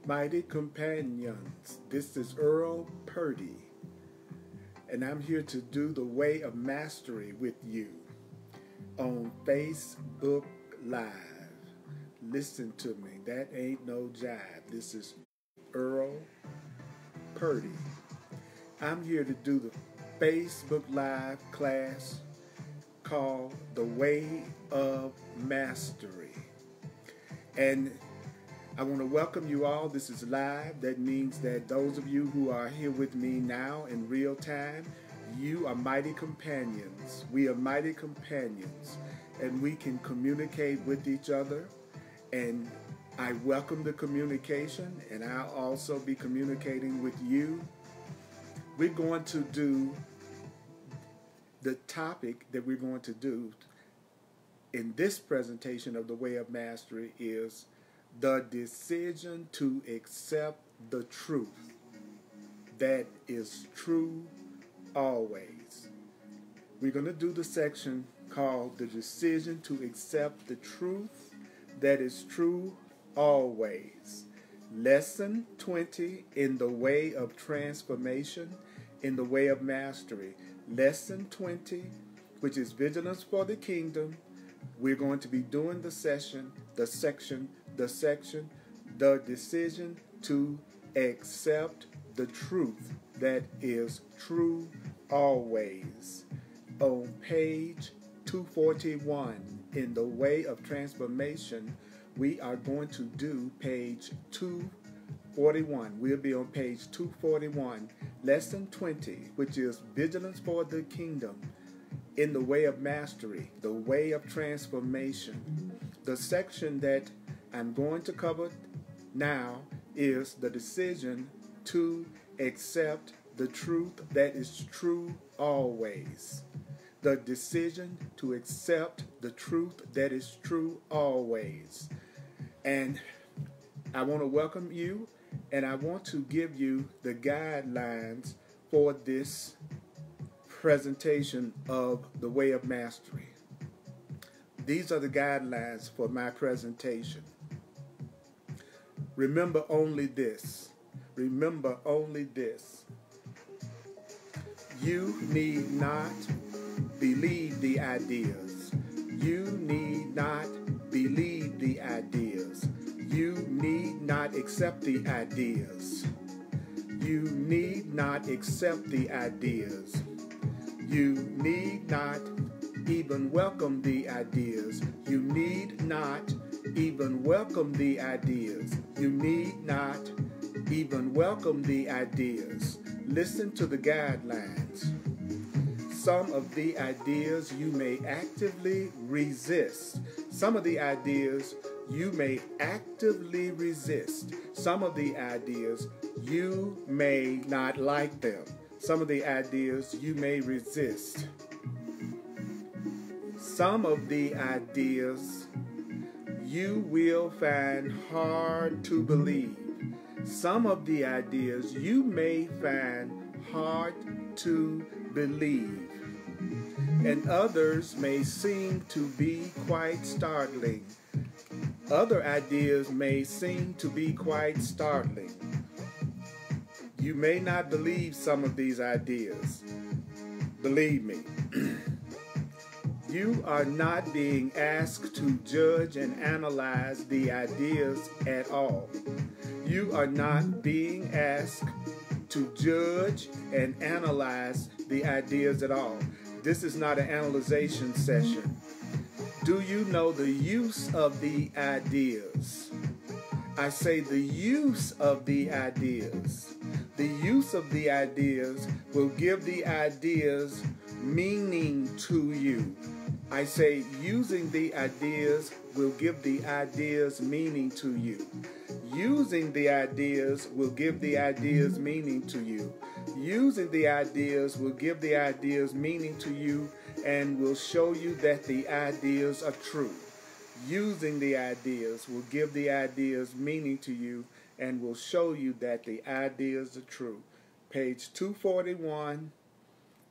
Mighty companions, this is Earl Purdy, and I'm here to do the way of mastery with you on Facebook Live. Listen to me, that ain't no jive. This is Earl Purdy. I'm here to do the Facebook Live class called The Way of Mastery. And I want to welcome you all. This is live. That means that those of you who are here with me now in real time, you are mighty companions. We are mighty companions, and we can communicate with each other. And I welcome the communication, and I'll also be communicating with you. We're going to do the topic that we're going to do in this presentation of The Way of Mastery is the decision to accept the truth that is true always. We're going to do the section called the decision to accept the truth that is true always. Lesson 20 in the way of transformation, in the way of mastery. Lesson 20, which is vigilance for the kingdom. We're going to be doing the section, the decision to accept the truth that is true always. On page 241, in the way of transformation, we are going to do page 241. We'll be on page 241, lesson 20, which is vigilance for the kingdom. In the way of mastery, the way of transformation. The section that I'm going to cover now is the decision to accept the truth that is true always. The decision to accept the truth that is true always. And I want to welcome you, and I want to give you the guidelines for this presentation of the way of mastery. These are the guidelines for my presentation. Remember only this. Remember only this. You need not believe the ideas. You need not believe the ideas. You need not accept the ideas. You need not accept the ideas. You need not even welcome the ideas. You need not even welcome the ideas. You need not even welcome the ideas. Listen to the guidelines. Some of the ideas you may actively resist. Some of the ideas you may actively resist. Some of the ideas you may not like them. Some of the ideas you may resist. Some of the ideas you will find hard to believe. Some of the ideas you may find hard to believe. And others may seem to be quite startling. Other ideas may seem to be quite startling. You may not believe some of these ideas. Believe me. You are not being asked to judge and analyze the ideas at all. You are not being asked to judge and analyze the ideas at all. This is not an analyzation session. Do you know the use of the ideas? I say the use of the ideas. The use of the ideas will give the ideas meaning to you. I say using the ideas will give the ideas meaning to you. Using the ideas will give the ideas meaning to you. Using the ideas will give the ideas meaning to you and will show you that the ideas are true. Using the ideas will give the ideas meaning to you and will show you that the ideas are true. Page 241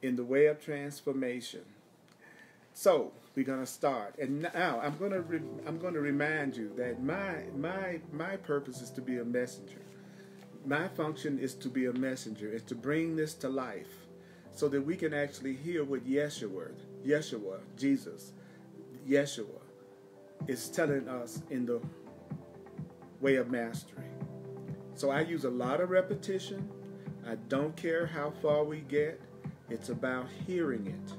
in the way of transformation. So, We're gonna start, and now I'm gonna remind you that my purpose is to be a messenger. My function is to be a messenger. Is to bring this to life, so that we can actually hear what Jesus, Yeshua, is telling us in the way of mastery. So I use a lot of repetition. I don't care how far we get. It's about hearing it.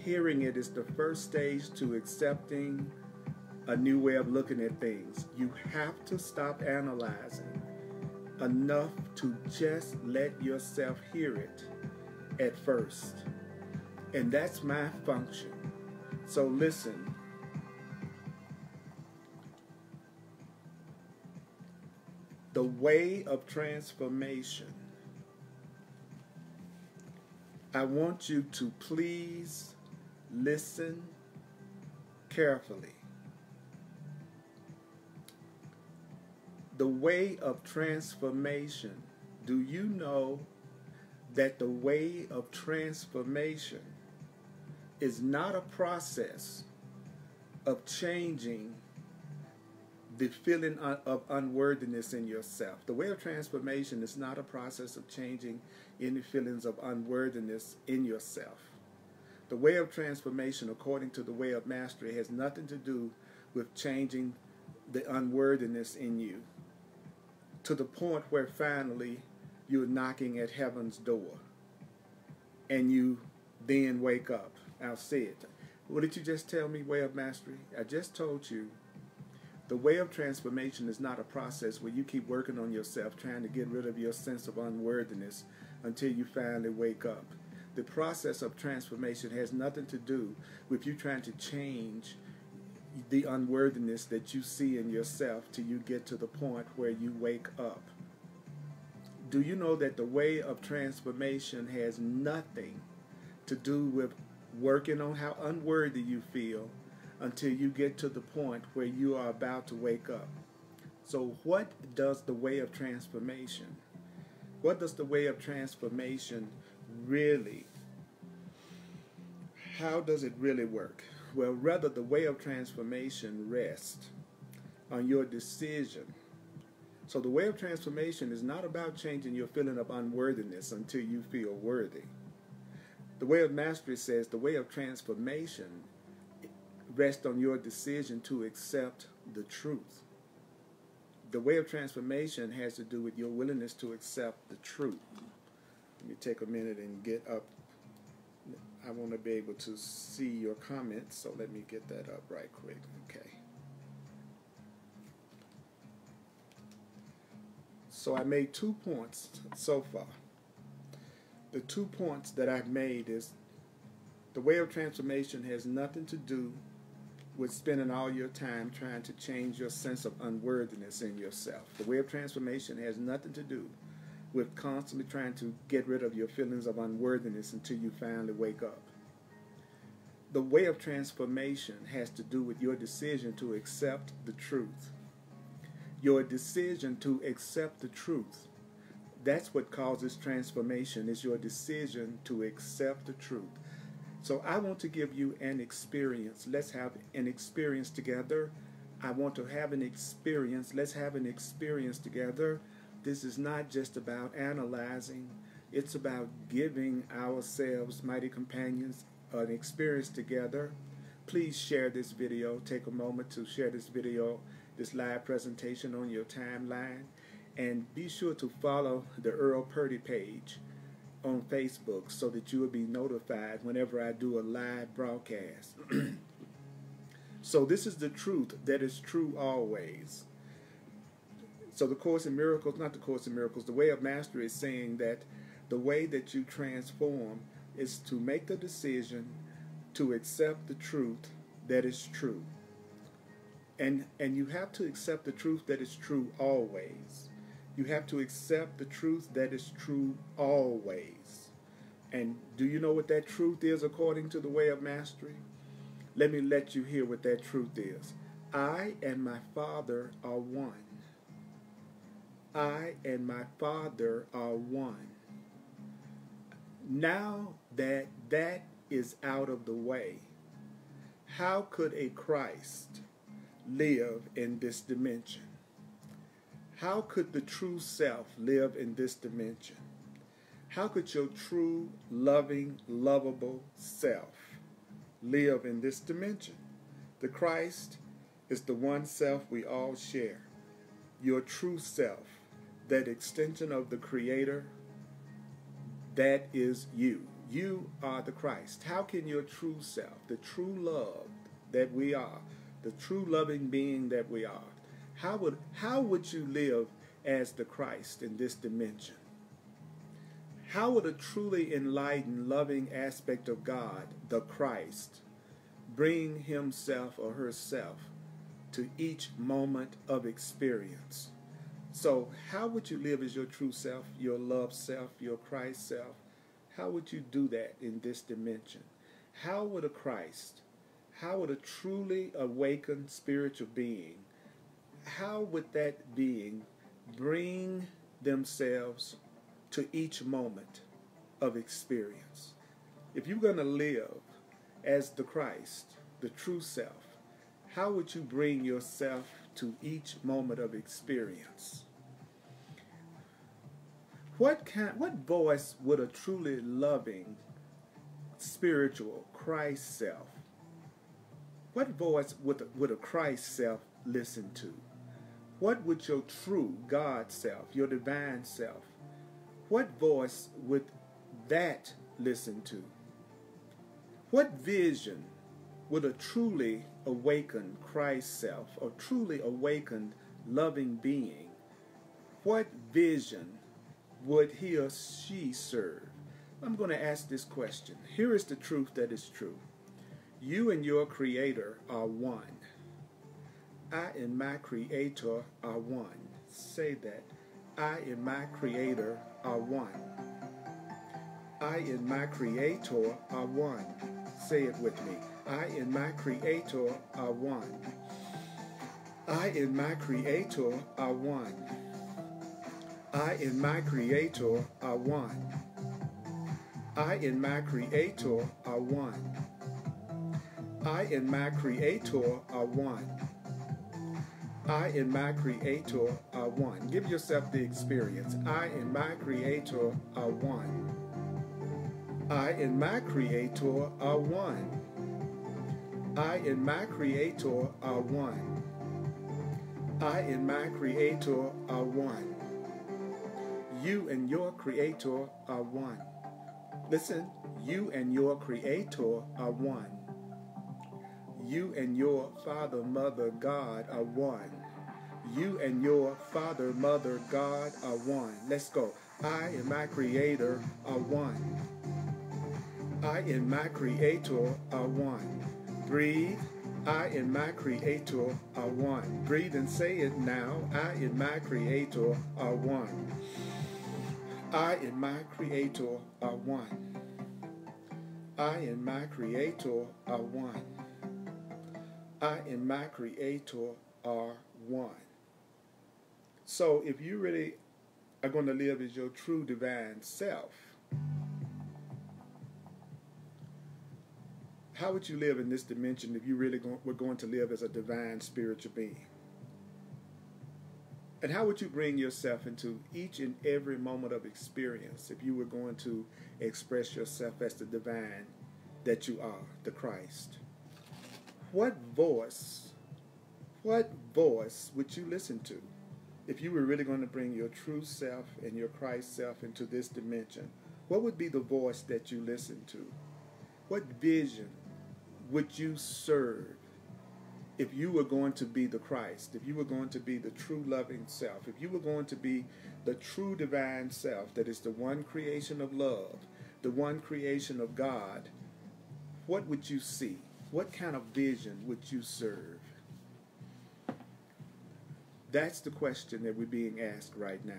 Hearing it is the first stage to accepting a new way of looking at things. You have to stop analyzing enough to just let yourself hear it at first. And that's my function. So listen. The way of transformation. I want you to please listen carefully. The way of transformation. Do you know that the way of transformation is not a process of changing the feeling of unworthiness in yourself? The way of transformation is not a process of changing any feelings of unworthiness in yourself. The way of transformation, according to the way of mastery, has nothing to do with changing the unworthiness in you to the point where finally you're knocking at heaven's door and you then wake up. I'll say it. What did you just tell me, way of mastery? I just told you the way of transformation is not a process where you keep working on yourself, trying to get rid of your sense of unworthiness until you finally wake up. The process of transformation has nothing to do with you trying to change the unworthiness that you see in yourself till you get to the point where you wake up. Do you know that the way of transformation has nothing to do with working on how unworthy you feel until you get to the point where you are about to wake up? So what does the way of transformation, what does the way of transformation really, how does it really work? Well, rather, the way of transformation rests on your decision. So the way of transformation is not about changing your feeling of unworthiness until you feel worthy. The way of mastery says the way of transformation rests on your decision to accept the truth. The way of transformation has to do with your willingness to accept the truth. Let me take a minute and get up. I want to be able to see your comments, so let me get that up right quick. Okay. So I made 2 points so far. The 2 points that I've made is the way of transformation has nothing to do with spending all your time trying to change your sense of unworthiness in yourself. The way of transformation has nothing to do with constantly trying to get rid of your feelings of unworthiness until you finally wake up. The way of transformation has to do with your decision to accept the truth. Your decision to accept the truth. That's what causes transformation, is your decision to accept the truth. So I want to give you an experience. Let's have an experience together. I want to have an experience. Let's have an experience together. This is not just about analyzing. It's about giving ourselves, mighty companions, an experience together. Please share this video. Take a moment to share this video, this live presentation on your timeline. And be sure to follow the Earl Purdy page on Facebook so that you will be notified whenever I do a live broadcast. So this is the truth that is true always. So the Course in Miracles, not the Course in Miracles, the Way of Mastery is saying that the way that you transform is to make the decision to accept the truth that is true. And you have to accept the truth that is true always. You have to accept the truth that is true always. And do you know what that truth is according to the Way of Mastery? Let me let you hear what that truth is. I and my Father are one. I and my Father are one. Now that that is out of the way, How could a Christ live in this dimension? How could the true self live in this dimension? How could your true, loving, lovable self live in this dimension? The Christ is the one self we all share. Your true self, that extension of the Creator, that is you. You are the Christ. How can your true self, the true love that we are, the true loving being that we are, how would you live as the Christ in this dimension? How would a truly enlightened, loving aspect of God, the Christ, bring himself or herself to each moment of experience? So how would you live as your true self, your love self, your Christ self? How would you do that in this dimension? How would a Christ, how would a truly awakened spiritual being, how would that being bring themselves to each moment of experience? If you're going to live as the Christ, the true self, how would you bring yourself to each moment of experience? What voice would a truly loving, spiritual Christ self, what voice would a Christ self listen to? What would your true God self, your divine self, what voice would that listen to? What vision would a truly awakened Christ self, or truly awakened loving being, what vision would he or she serve? I'm going to ask this question. Here is the truth that is true. You and your Creator are one. I and my Creator are one. Say that. I and my Creator are one. I and my Creator are one. Say it with me. I and my Creator are one. I and my Creator are one. I and my Creator are one. I and my Creator are one. I and my Creator are one. I and my Creator are one. Give yourself the experience. I and my Creator are one. I and my Creator are one. I and my Creator are one. I and my Creator are one. You and your Creator are one. Listen, you and your Creator are one. You and your Father, Mother, God are one. You and your Father, Mother, God are one. Let's go. I and my Creator are one. I and my Creator are one. Breathe. I and my Creator are one. Breathe and say it now. I and my Creator are one. I and my Creator are one. I and my Creator are one. I and my Creator are one. So if you really are going to live as your true divine self, how would you live in this dimension if you really were going to live as a divine spiritual being? And how would you bring yourself into each and every moment of experience if you were going to express yourself as the divine that you are, the Christ? What voice would you listen to if you were really going to bring your true self and your Christ self into this dimension? What would be the voice that you listen to? What vision would you serve if you were going to be the Christ, if you were going to be the true loving self, if you were going to be the true divine self that is the one creation of love, the one creation of God? What would you see? What kind of vision would you serve? That's the question that we're being asked right now.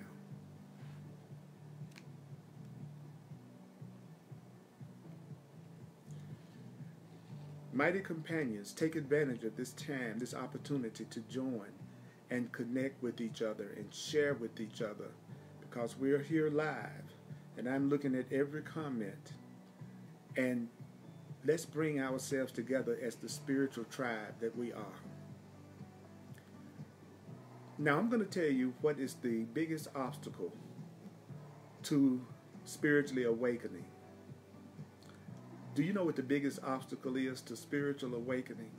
Mighty companions, take advantage of this time, this opportunity to join and connect with each other and share with each other, because we're here live and I'm looking at every comment. And let's bring ourselves together as the spiritual tribe that we are. Now I'm going to tell you what is the biggest obstacle to spiritually awakening. Do you know what the biggest obstacle is to spiritual awakening?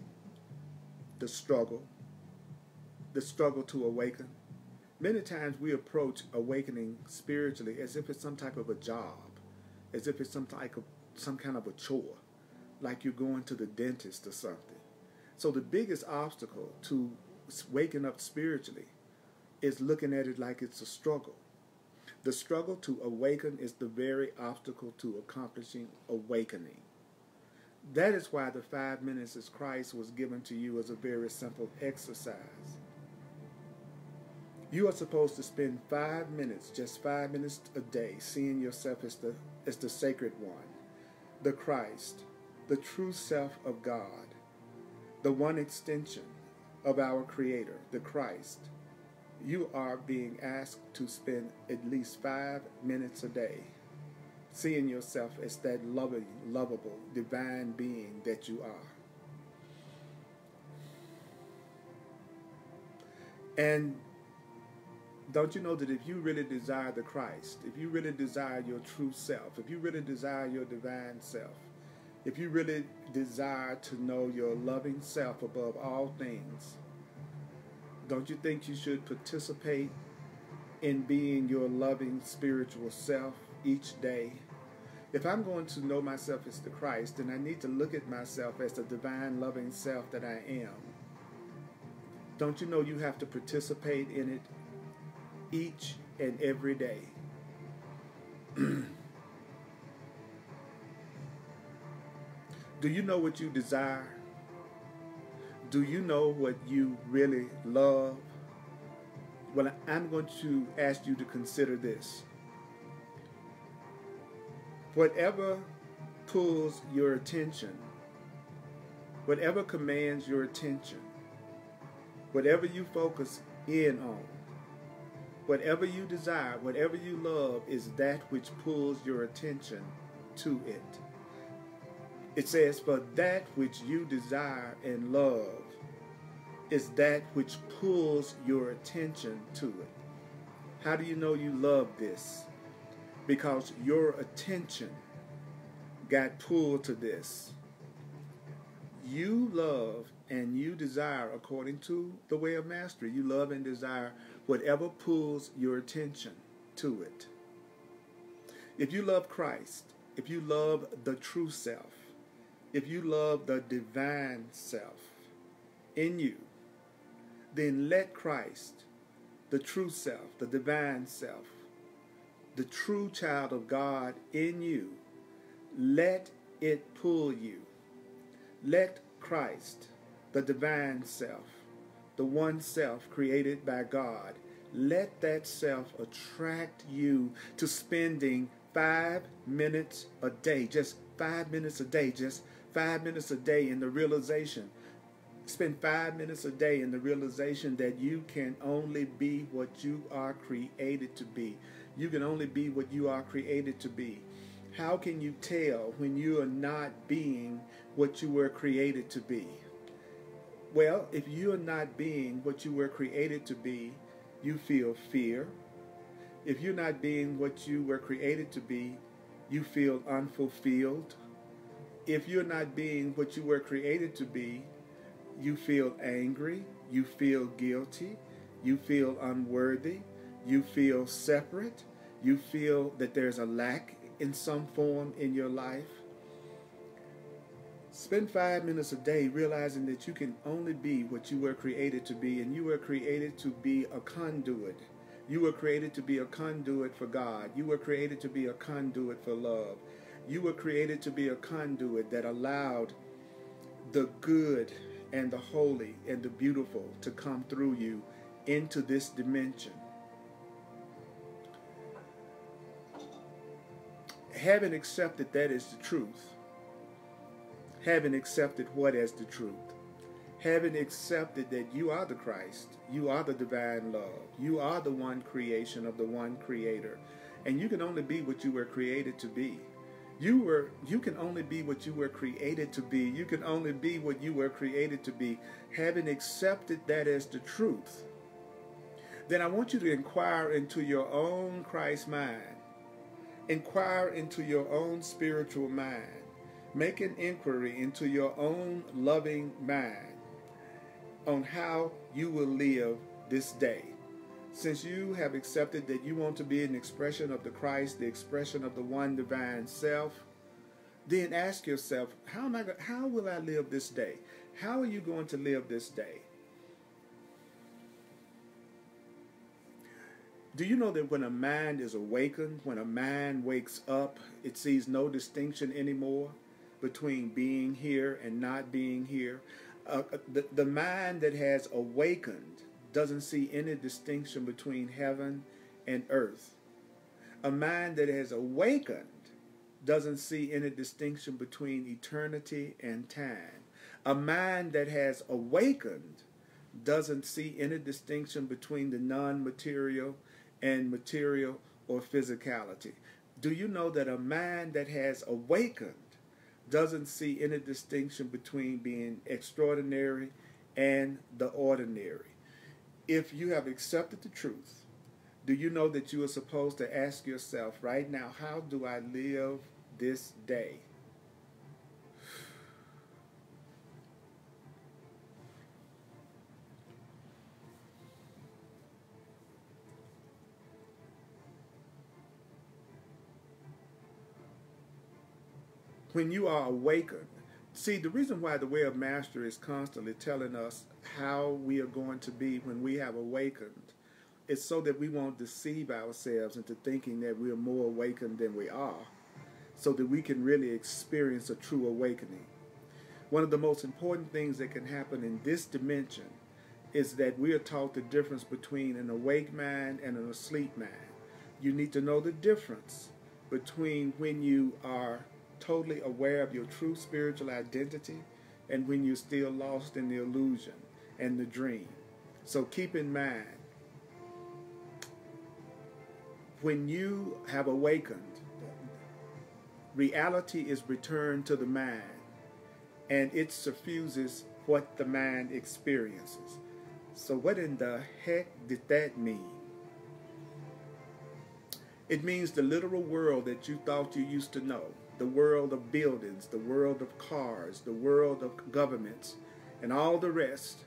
The struggle to awaken. Many times we approach awakening spiritually as if it's some type of a job, as if it's some kind of a chore, like you're going to the dentist or something. So the biggest obstacle to waking up spiritually is looking at it like it's a struggle. The struggle to awaken is the very obstacle to accomplishing awakening. That is why the 5 minutes as Christ was given to you as a very simple exercise. You are supposed to spend 5 minutes, just 5 minutes a day, seeing yourself as the sacred one, the Christ, the true self of God, the one extension of our Creator, the Christ. You are being asked to spend at least 5 minutes a day seeing yourself as that loving, lovable, divine being that you are. And don't you know that if you really desire the Christ, if you really desire your true self, if you really desire your divine self, if you really desire to know your loving self above all things, don't you think you should participate in being your loving spiritual self each day? If I'm going to know myself as the Christ, then I need to look at myself as the divine loving self that I am. Don't you know you have to participate in it each and every day? Do you know what you desire? Do you know what you really love? Well, I'm going to ask you to consider this. Whatever pulls your attention, whatever commands your attention, whatever you focus in on, whatever you desire, whatever you love, is that which pulls your attention to it. It says, for that which you desire and love is that which pulls your attention to it. How do you know you love this? Because your attention got pulled to this. You love and you desire according to the way of mastery. You love and desire whatever pulls your attention to it. If you love Christ, if you love the true self, if you love the divine self in you, then let Christ, the true self, the divine self, the true child of God in you, let it pull you. Let Christ, the divine self, the one self created by God, let that self attract you to spending 5 minutes a day, just 5 minutes a day, just 5 minutes a day in the realization. Spend 5 minutes a day in the realization that you can only be what you are created to be. You can only be what you are created to be. How can you tell when you are not being what you were created to be? Well, if you are not being what you were created to be, you feel fear. If you're not being what you were created to be, you feel unfulfilled. If you're not being what you were created to be, you feel angry, you feel guilty, you feel unworthy, you feel separate, you feel that there's a lack in some form in your life. Spend 5 minutes a day realizing that you can only be what you were created to be, and you were created to be a conduit. You were created to be a conduit for God. You were created to be a conduit for love. You were created to be a conduit that allowed the good and the holy and the beautiful to come through you into this dimension. Having accepted that is the truth, having accepted what as the truth, having accepted that you are the Christ, you are the divine love, you are the one creation of the one creator, and you can only be what you were created to be. You can only be what you were created to be. You can only be what you were created to be. Having accepted that as the truth, then I want you to inquire into your own Christ mind. Inquire into your own spiritual mind. Make an inquiry into your own loving mind on how you will live this day. Since you have accepted that you want to be an expression of the Christ, the expression of the one divine self, then ask yourself, how will I live this day? How are you going to live this day? Do you know that when a mind is awakened, when a mind wakes up, it sees no distinction anymore between being here and not being here? The mind that has awakened doesn't see any distinction between heaven and earth. A mind that has awakened doesn't see any distinction between eternity and time. A mind that has awakened doesn't see any distinction between the non-material and material or physicality. Do you know that a mind that has awakened doesn't see any distinction between being extraordinary and the ordinary? If you have accepted the truth, do you know that you are supposed to ask yourself right now, how do I live this day? When you are awakened, see, the reason why the way of mastery is constantly telling us how we are going to be when we have awakened is so that we won't deceive ourselves into thinking that we are more awakened than we are, so that we can really experience a true awakening. One of the most important things that can happen in this dimension is that we are taught the difference between an awake mind and an asleep mind. You need to know the difference between when you are totally aware of your true spiritual identity and when you're still lost in the illusion and the dream. So keep in mind, when you have awakened, reality is returned to the mind, and it suffuses what the mind experiences. So what in the heck did that mean? It means the literal world that you thought you used to know, the world of buildings, the world of cars, the world of governments, and all the rest.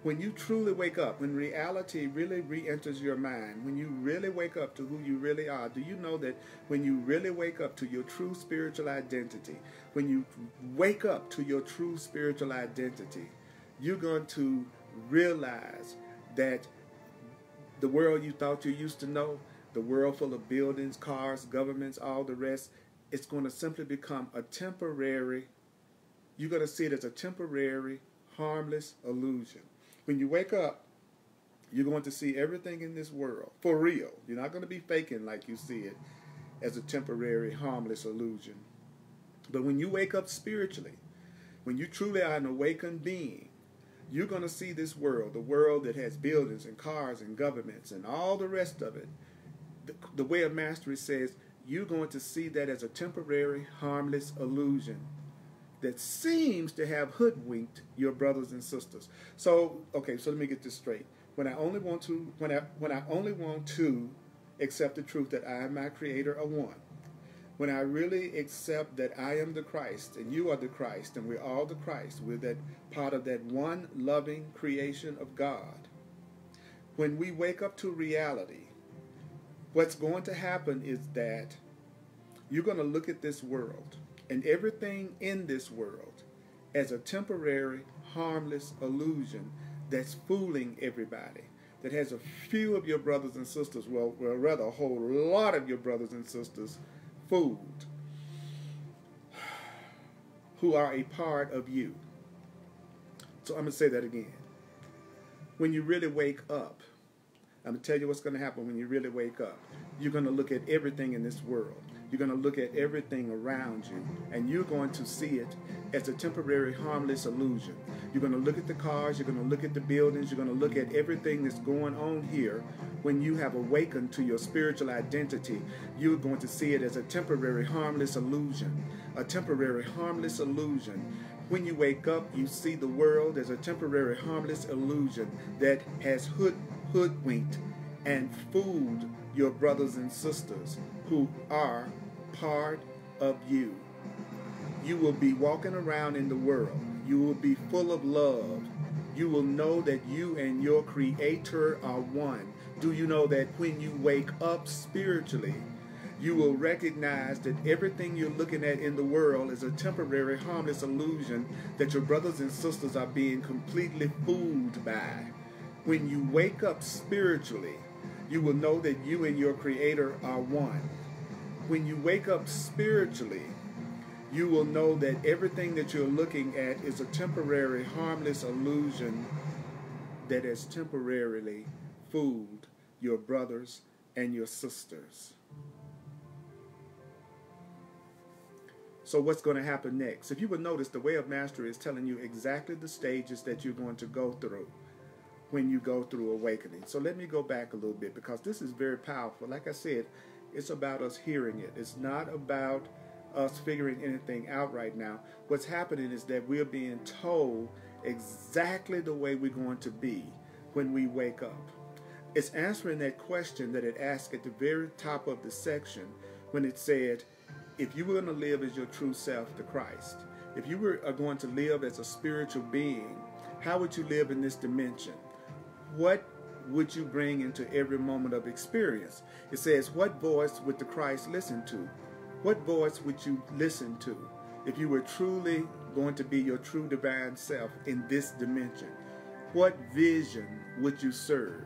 When you truly wake up, when reality really re-enters your mind, when you really wake up to who you really are, do you know that when you really wake up to your true spiritual identity, when you wake up to your true spiritual identity, you're going to realize that the world you thought you used to know, the world full of buildings, cars, governments, all the rest, it's going to simply become a temporary, you're going to see it as a temporary, harmless illusion. When you wake up, you're going to see everything in this world for real. You're not going to be faking like you see it as a temporary, harmless illusion. But when you wake up spiritually, when you truly are an awakened being, you're going to see this world, the world that has buildings and cars and governments and all the rest of it. The way of mastery says, you're going to see that as a temporary, harmless illusion that seems to have hoodwinked your brothers and sisters. So, okay, so let me get this straight. When I only want to accept the truth that I and my Creator are one, when I really accept that I am the Christ and you are the Christ and we're all the Christ, we're that part of that one loving creation of God, when we wake up to reality, what's going to happen is that you're going to look at this world and everything in this world as a temporary, harmless illusion that's fooling everybody, that has a few of your brothers and sisters, well, rather a whole lot of your brothers and sisters fooled, who are a part of you. So I'm going to say that again. When you really wake up, I'm going to tell you what's going to happen when you really wake up. You're going to look at everything in this world. You're going to look at everything around you, and you're going to see it as a temporary, harmless illusion. You're going to look at the cars. You're going to look at the buildings. You're going to look at everything that's going on here. When you have awakened to your spiritual identity, you're going to see it as a temporary, harmless illusion. A temporary, harmless illusion. When you wake up, you see the world as a temporary, harmless illusion that has hoodwinked and fooled your brothers and sisters who are part of you. You will be walking around in the world. You will be full of love. You will know that you and your Creator are one. Do you know that when you wake up spiritually, you will recognize that everything you're looking at in the world is a temporary, harmless illusion that your brothers and sisters are being completely fooled by. When you wake up spiritually, you will know that you and your Creator are one. When you wake up spiritually, you will know that everything that you're looking at is a temporary, harmless illusion that has temporarily fooled your brothers and your sisters. So what's going to happen next? If you would notice, the Way of Mastery is telling you exactly the stages that you're going to go through when you go through awakening. So let me go back a little bit, because this is very powerful. Like I said, it's about us hearing it. It's not about us figuring anything out right now. What's happening is that we're being told exactly the way we're going to be when we wake up. It's answering that question that it asked at the very top of the section when it said, if you were going to live as your true self, the Christ, if you are going to live as a spiritual being, how would you live in this dimension? What would you bring into every moment of experience? It says, what voice would the Christ listen to? What voice would you listen to if you were truly going to be your true divine self in this dimension? What vision would you serve?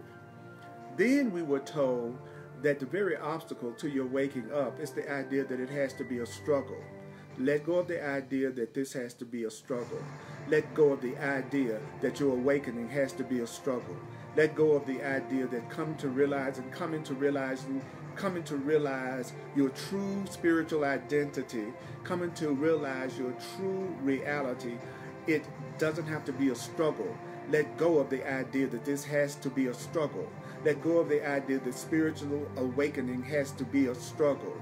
Then we were told that the very obstacle to your waking up is the idea that it has to be a struggle. Let go of the idea that this has to be a struggle. Let go of the idea that your awakening has to be a struggle. Let go of the idea that coming to realize your true spiritual identity, coming to realize your true reality, it doesn't have to be a struggle. Let go of the idea that this has to be a struggle. Let go of the idea that spiritual awakening has to be a struggle.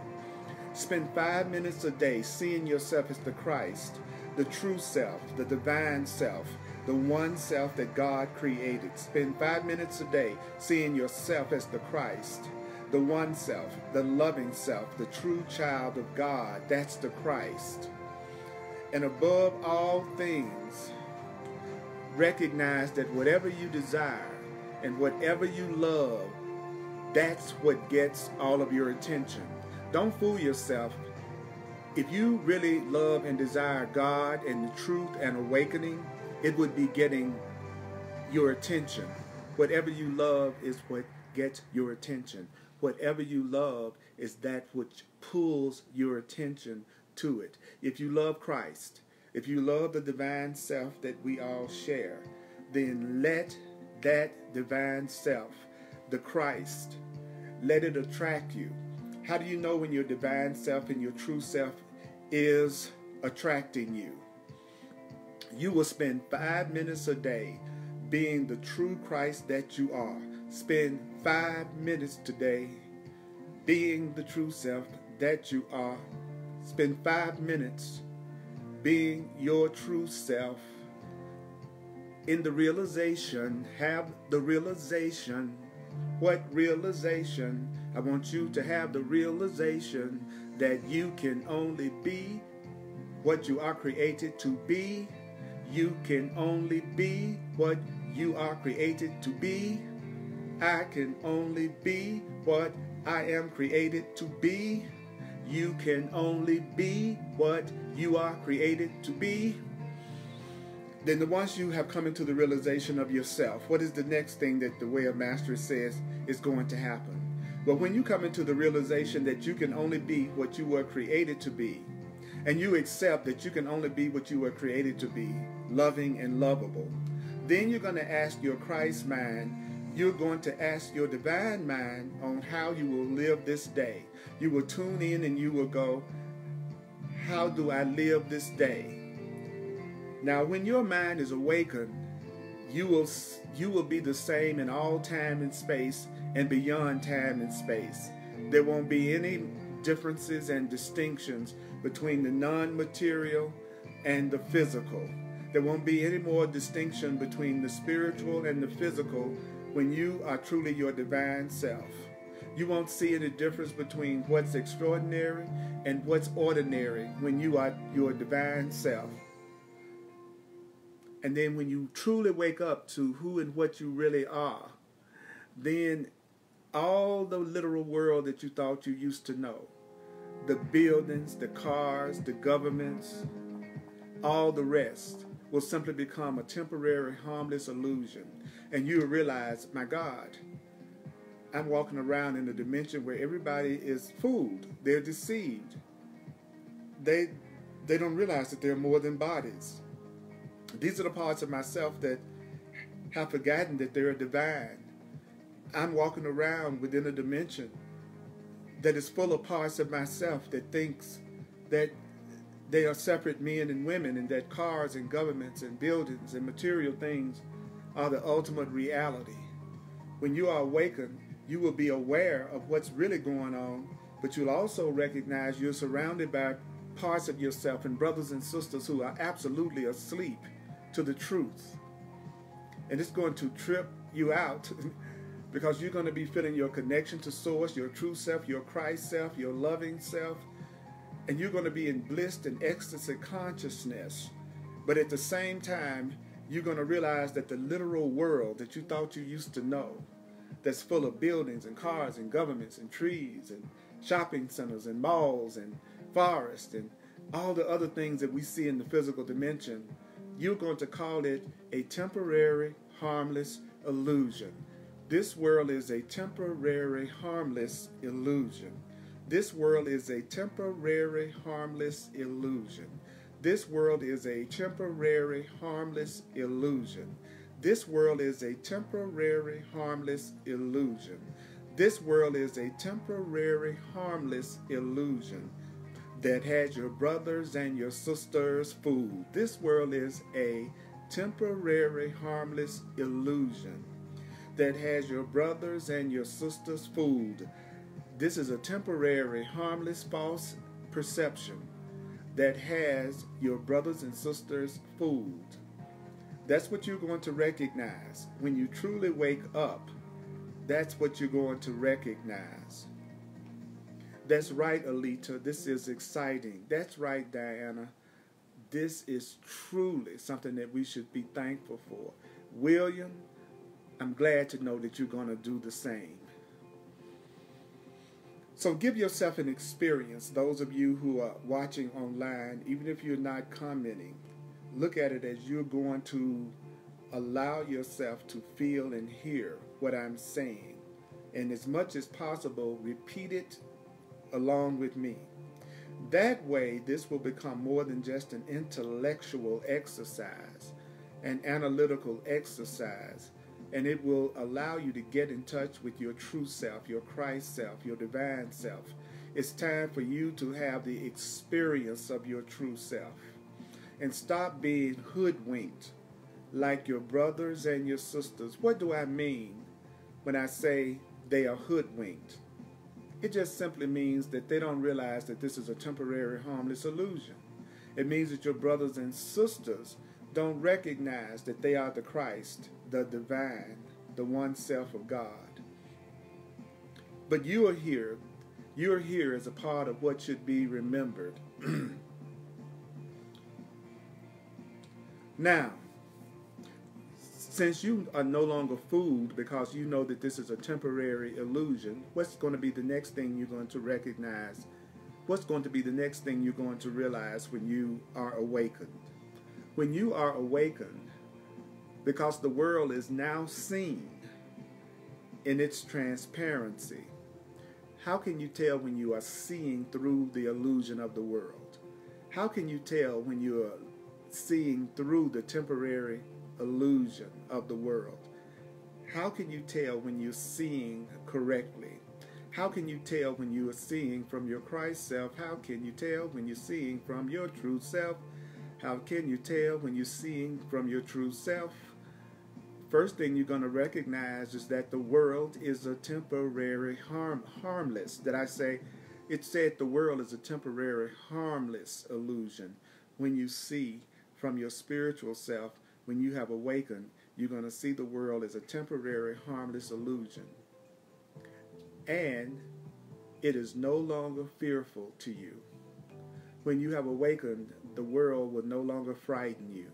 Spend 5 minutes a day seeing yourself as the Christ, the true self, the divine self, the one self that God created. Spend 5 minutes a day seeing yourself as the Christ, the one self, the loving self, the true child of God. That's the Christ. And above all things, recognize that whatever you desire and whatever you love, that's what gets all of your attention. Don't fool yourself. If you really love and desire God and the truth and awakening, it would be getting your attention. Whatever you love is what gets your attention. Whatever you love is that which pulls your attention to it. If you love Christ, if you love the divine self that we all share, then let that divine self, the Christ, let it attract you. How do you know when your divine self and your true self is attracting you? You will spend 5 minutes a day being the true Christ that you are. Spend 5 minutes today being the true self that you are. Spend 5 minutes being your true self. In the realization, have the realization. What realization? I want you to have the realization that you can only be what you are created to be. You can only be what you are created to be. I can only be what I am created to be. You can only be what you are created to be. Then once you have come into the realization of yourself, what is the next thing that the Way of Mastery says is going to happen? But when you come into the realization that you can only be what you were created to be, and you accept that you can only be what you were created to be, loving and lovable, then you're going to ask your Christ mind, you're going to ask your divine mind on how you will live this day. You will tune in and you will go, how do I live this day? Now, when your mind is awakened, you will be the same in all time and space and beyond time and space. There won't be any differences and distinctions between the non-material and the physical. There won't be any more distinction between the spiritual and the physical when you are truly your divine self. You won't see any difference between what's extraordinary and what's ordinary when you are your divine self. And then when you truly wake up to who and what you really are, then all the literal world that you thought you used to know, the buildings, the cars, the governments, all the rest will simply become a temporary, harmless illusion. And you will realize, my God, I'm walking around in a dimension where everybody is fooled. They're deceived. They don't realize that they're more than bodies. These are the parts of myself that have forgotten that they're divine. I'm walking around within a dimension that is full of parts of myself that thinks that they are separate men and women, and that cars and governments and buildings and material things are the ultimate reality. When you are awakened, you will be aware of what's really going on, but you'll also recognize you're surrounded by parts of yourself and brothers and sisters who are absolutely asleep to the truth. And it's going to trip you out because you're going to be feeling your connection to source, your true self, your Christ self, your loving self, and you're going to be in bliss and ecstasy consciousness. But at the same time, you're going to realize that the literal world that you thought you used to know, that's full of buildings and cars and governments and trees and shopping centers and malls and forests and all the other things that we see in the physical dimension, you're going to call it a temporary, harmless illusion. This world is a temporary, harmless illusion. This world is a temporary, harmless illusion. This world is a temporary, harmless illusion. This world is a temporary, harmless illusion. This world is a temporary, harmless illusion that has your brothers and your sisters fooled. This world is a temporary, harmless illusion that has your brothers and your sisters fooled. This is a temporary, harmless, false perception that has your brothers and sisters fooled. That's what you're going to recognize. When you truly wake up, that's what you're going to recognize. That's right, Alita. This is exciting. That's right, Diana. This is truly something that we should be thankful for. William, I'm glad to know that you're going to do the same. So give yourself an experience. Those of you who are watching online, even if you're not commenting, look at it as you're going to allow yourself to feel and hear what I'm saying. And as much as possible, repeat it along with me. That way, this will become more than just an intellectual exercise, an analytical exercise, and it will allow you to get in touch with your true self, your Christ self, your divine self. It's time for you to have the experience of your true self and stop being hoodwinked like your brothers and your sisters. What do I mean when I say they are hoodwinked? It just simply means that they don't realize that this is a temporary, harmless illusion. It means that your brothers and sisters don't recognize that they are the Christ, the divine, the one self of God. But you are here. You're here as a part of what should be remembered. Now, since you are no longer fooled because you know that this is a temporary illusion, what's going to be the next thing you're going to recognize? What's going to be the next thing you're going to realize when you are awakened? When you are awakened, because the world is now seen in its transparency, how can you tell when you are seeing through the illusion of the world? How can you tell when you are seeing through the temporary illusion of the world? How can you tell when you're seeing correctly? How can you tell when you are seeing from your Christ self? How can you tell when you're seeing from your true self? How can you tell when you're seeing from your true self? First thing you're going to recognize is that the world is a temporary harmless. Did I say? It said the world is a temporary harmless illusion. When you see from your spiritual self, when you have awakened, you're going to see the world as a temporary harmless illusion. And it is no longer fearful to you. When you have awakened, the world will no longer frighten you.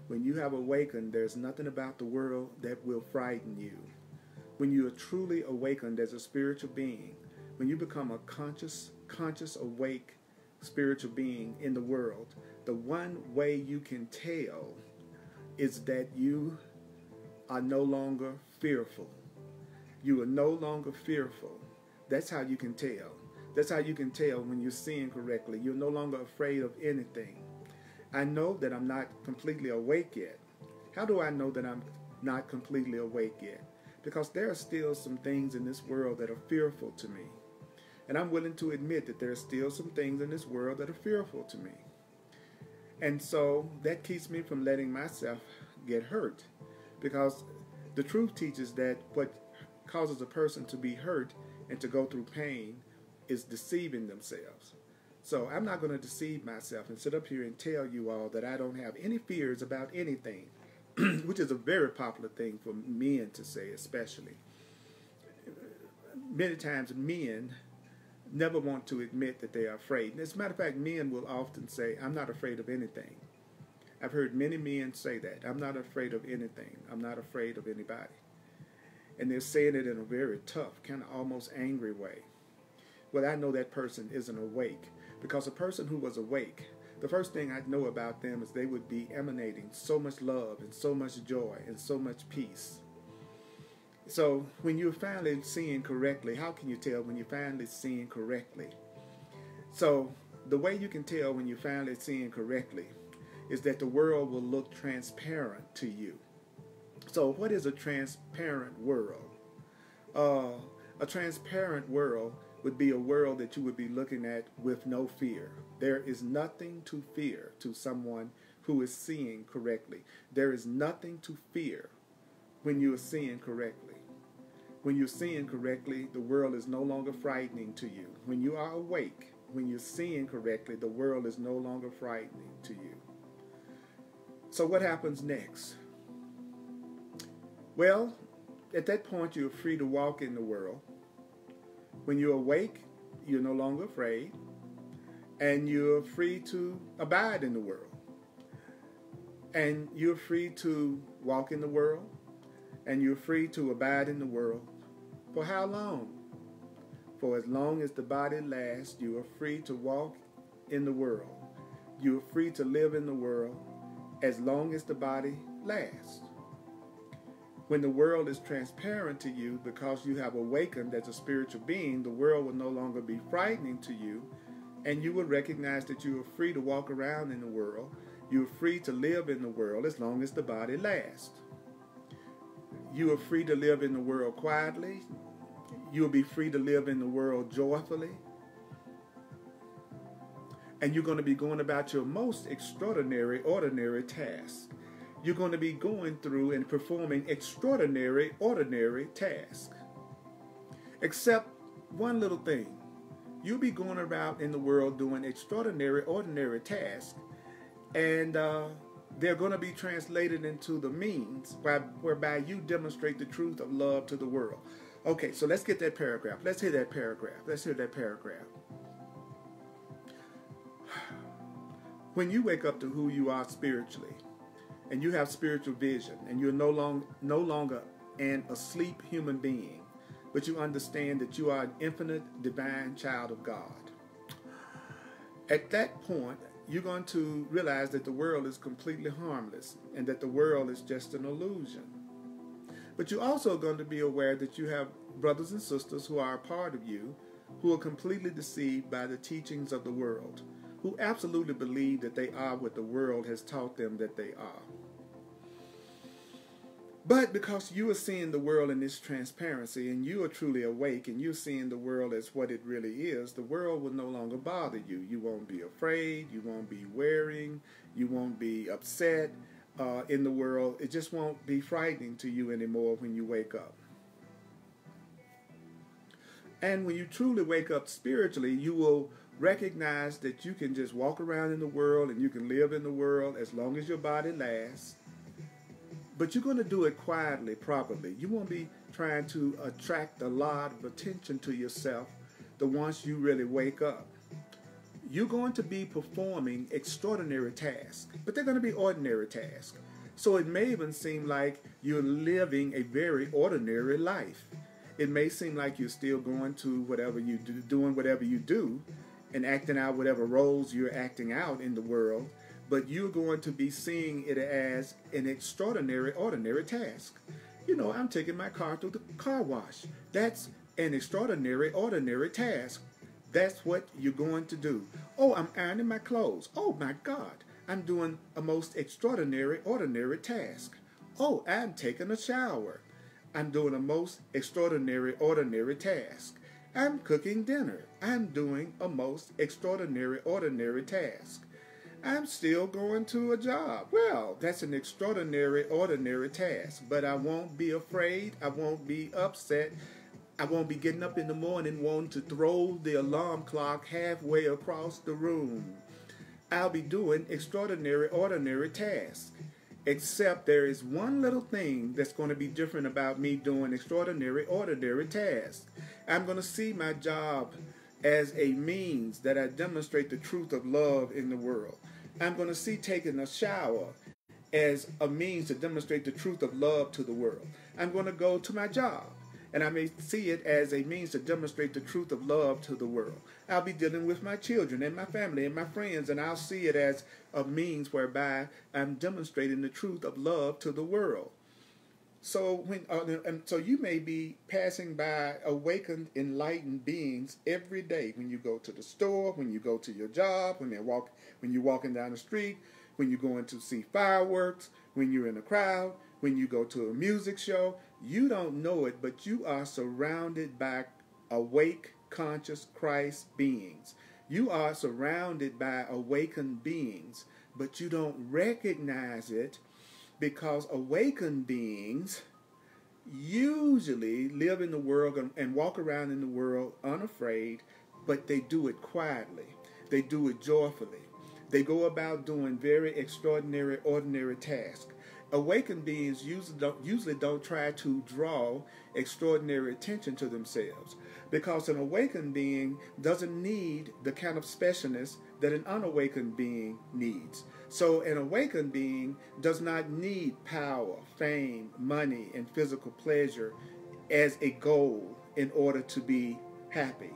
When you have awakened, there's nothing about the world that will frighten you. When you are truly awakened as a spiritual being, when you become a conscious, awake spiritual being in the world, the one way you can tell is that you are no longer fearful. You are no longer fearful. That's how you can tell. That's how you can tell when you're seeing correctly. You're no longer afraid of anything. I know that I'm not completely awake yet. How do I know that I'm not completely awake yet? Because there are still some things in this world that are fearful to me. And I'm willing to admit that there are still some things in this world that are fearful to me. And so that keeps me from letting myself get hurt. Because the truth teaches that what causes a person to be hurt and to go through pain is deceiving themselves. So I'm not going to deceive myself and sit up here and tell you all that I don't have any fears about anything, which is a very popular thing for men to say, especially. Many times men never want to admit that they are afraid. As a matter of fact, men will often say, I'm not afraid of anything. I've heard many men say that. I'm not afraid of anything. I'm not afraid of anybody. And they're saying it in a very tough, kind of almost angry way. Well, I know that person isn't awake. Because a person who was awake, the first thing I know about them is they would be emanating so much love and so much joy and so much peace. So when you're finally seeing correctly, how can you tell when you're finally seeing correctly? So the way you can tell when you're finally seeing correctly is that the world will look transparent to you. So what is a transparent world? A transparent world would be a world that you would be looking at with no fear. There is nothing to fear to someone who is seeing correctly. There is nothing to fear when you are seeing correctly. When you're seeing correctly, the world is no longer frightening to you. When you are awake, when you're seeing correctly, the world is no longer frightening to you. So what happens next? Well, at that point, you're free to walk in the world. When you're awake, you're no longer afraid, and you're free to abide in the world. And you're free to walk in the world, and you're free to abide in the world. For how long? For as long as the body lasts, you are free to walk in the world. You are free to live in the world as long as the body lasts. When the world is transparent to you because you have awakened as a spiritual being, the world will no longer be frightening to you, and you will recognize that you are free to walk around in the world. You are free to live in the world as long as the body lasts. You are free to live in the world quietly. You will be free to live in the world joyfully. And you're going to be going about your most extraordinary, ordinary tasks. You're going to be going through and performing extraordinary, ordinary tasks. Except one little thing. You'll be going about in the world doing extraordinary, ordinary tasks, and they're going to be translated into the means whereby you demonstrate the truth of love to the world. Okay, so let's get that paragraph. Let's hear that paragraph. Let's hear that paragraph. When you wake up to who you are spiritually, and you have spiritual vision, and you're no longer an asleep human being, but you understand that you are an infinite divine child of God. At that point, you're going to realize that the world is completely harmless and that the world is just an illusion. But you're also going to be aware that you have brothers and sisters who are a part of you who are completely deceived by the teachings of the world, who absolutely believe that they are what the world has taught them that they are. But because you are seeing the world in this transparency and you are truly awake and you're seeing the world as what it really is, the world will no longer bother you. You won't be afraid. You won't be worrying. You won't be upset in the world. It just won't be frightening to you anymore when you wake up. And when you truly wake up spiritually, you will recognize that you can just walk around in the world and you can live in the world as long as your body lasts. But you're going to do it quietly, properly. You won't be trying to attract a lot of attention to yourself the once you really wake up. You're going to be performing extraordinary tasks, but they're going to be ordinary tasks. So it may even seem like you're living a very ordinary life. It may seem like you're still going to whatever you do, doing whatever you do, and acting out whatever roles you're acting out in the world, but you're going to be seeing it as an extraordinary, ordinary task. You know, I'm taking my car through the car wash. That's an extraordinary, ordinary task. That's what you're going to do. Oh, I'm ironing my clothes. Oh, my God. I'm doing a most extraordinary, ordinary task. Oh, I'm taking a shower. I'm doing a most extraordinary, ordinary task. I'm cooking dinner. I'm doing a most extraordinary, ordinary task. I'm still going to a job. Well, that's an extraordinary, ordinary task. But I won't be afraid. I won't be upset. I won't be getting up in the morning wanting to throw the alarm clock halfway across the room. I'll be doing extraordinary, ordinary tasks. Except there is one little thing that's going to be different about me doing extraordinary, ordinary tasks. I'm going to see my job as a means that I demonstrate the truth of love in the world. I'm going to see taking a shower as a means to demonstrate the truth of love to the world. I'm going to go to my job, and I may see it as a means to demonstrate the truth of love to the world. I'll be dealing with my children and my family and my friends, and I'll see it as a means whereby I'm demonstrating the truth of love to the world. So so you may be passing by awakened, enlightened beings every day when you go to the store, when you go to your job, when you're walking down the street, when you're going to see fireworks, when you're in a crowd, when you go to a music show. You don't know it, but you are surrounded by awake, conscious Christ beings. You are surrounded by awakened beings, but you don't recognize it because awakened beings usually live in the world and walk around in the world unafraid, but they do it quietly. They do it joyfully. They go about doing very extraordinary, ordinary tasks. Awakened beings usually don't try to draw extraordinary attention to themselves because an awakened being doesn't need the kind of specialness that an unawakened being needs. So an awakened being does not need power, fame, money, and physical pleasure as a goal in order to be happy.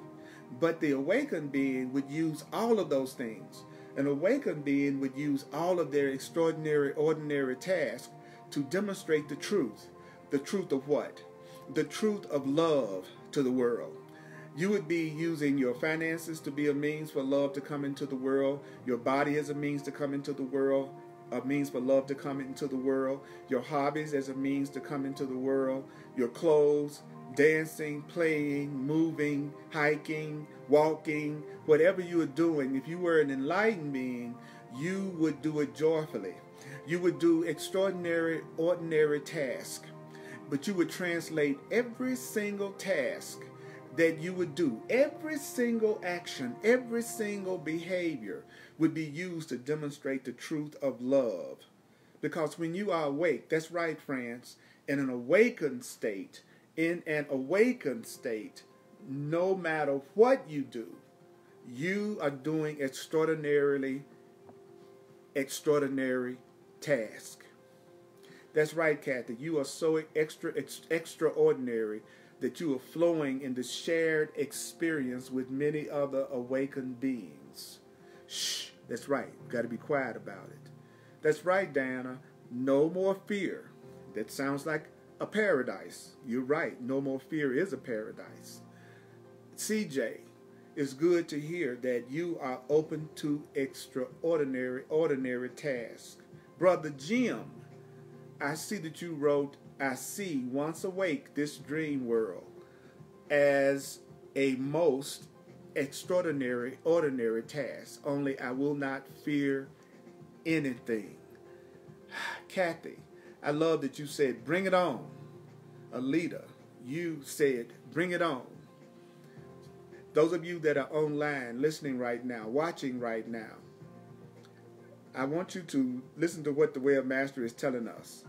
But the awakened being would use all of those things. An awakened being would use all of their extraordinary, ordinary tasks to demonstrate the truth. The truth of what? The truth of love to the world. You would be using your finances to be a means for love to come into the world. Your body as a means to come into the world, a means for love to come into the world. Your hobbies as a means to come into the world. Your clothes, dancing, playing, moving, hiking, walking, whatever you are doing. If you were an enlightened being, you would do it joyfully. You would do extraordinary, ordinary tasks. But you would translate every single task that you would do, every single action, every single behavior would be used to demonstrate the truth of love. Because when you are awake, that's right, friends, in an awakened state, no matter what you do, you are doing extraordinary task. That's right, Kathy. You are so extraordinary that you are flowing in the shared experience with many other awakened beings. Shh, that's right. You've got to be quiet about it. That's right, Diana. No more fear. That sounds like a paradise. You're right. No more fear is a paradise. CJ, it's good to hear that you are open to ordinary tasks. Brother Jim, I see that you wrote I see once awake this dream world as a most extraordinary, ordinary task. Only I will not fear anything. Kathy, I love that you said, bring it on. Alita, you said, bring it on. Those of you that are online, listening right now, watching right now, I want you to listen to what the Way of Mastery is telling us.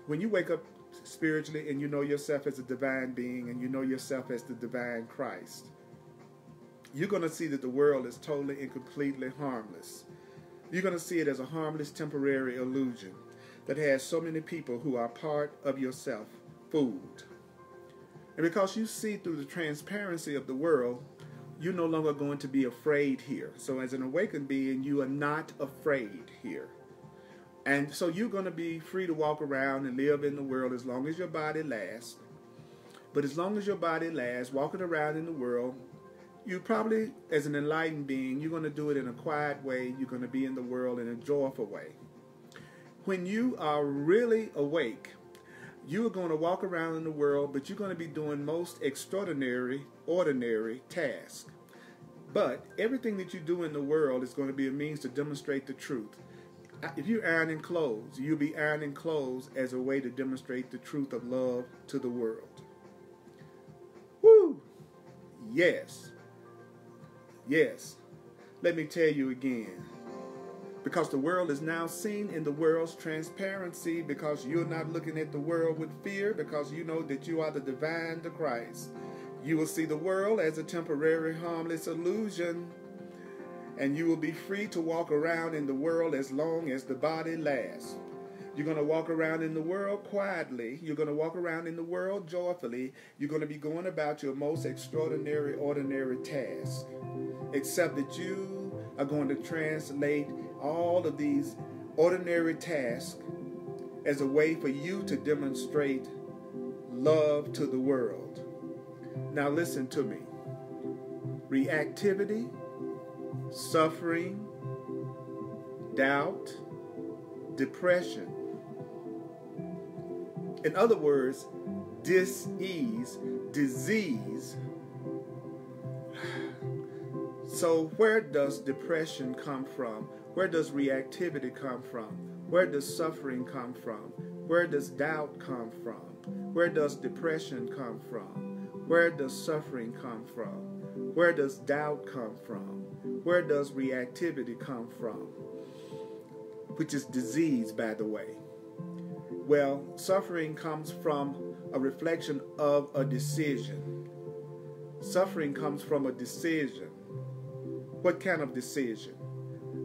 When you wake up spiritually and you know yourself as a divine being and you know yourself as the divine Christ, you're going to see that the world is totally and completely harmless. You're going to see it as a harmless temporary illusion that has so many people who are part of yourself fooled. And because you see through the transparency of the world, you're no longer going to be afraid here. So as an awakened being, you are not afraid here. And so you're going to be free to walk around and live in the world as long as your body lasts. But as long as your body lasts, walking around in the world, you probably, as an enlightened being, you're going to do it in a quiet way. You're going to be in the world in a joyful way. When you are really awake, you are going to walk around in the world, but you're going to be doing most extraordinary, ordinary tasks. But everything that you do in the world is going to be a means to demonstrate the truth. If you're ironing clothes, you'll be ironing clothes as a way to demonstrate the truth of love to the world. Woo! Yes. Yes. Let me tell you again. Because the world is now seen in the world's transparency, because you're not looking at the world with fear, because you know that you are the divine, the Christ. You will see the world as a temporary, harmless illusion, and you will be free to walk around in the world as long as the body lasts. You're going to walk around in the world quietly. You're going to walk around in the world joyfully. You're going to be going about your most extraordinary, ordinary task, except that you are going to translate all of these ordinary tasks as a way for you to demonstrate love to the world. Now listen to me. Reactivity, suffering, doubt, depression. In other words, dis-ease, disease. So where does depression come from? Where does reactivity come from? Where does suffering come from? Where does doubt come from? Where does depression come from? Where does suffering come from? Where does doubt come from? Where does reactivity come from? Which is disease, by the way. Well, suffering comes from a reflection of a decision. Suffering comes from a decision. What kind of decision?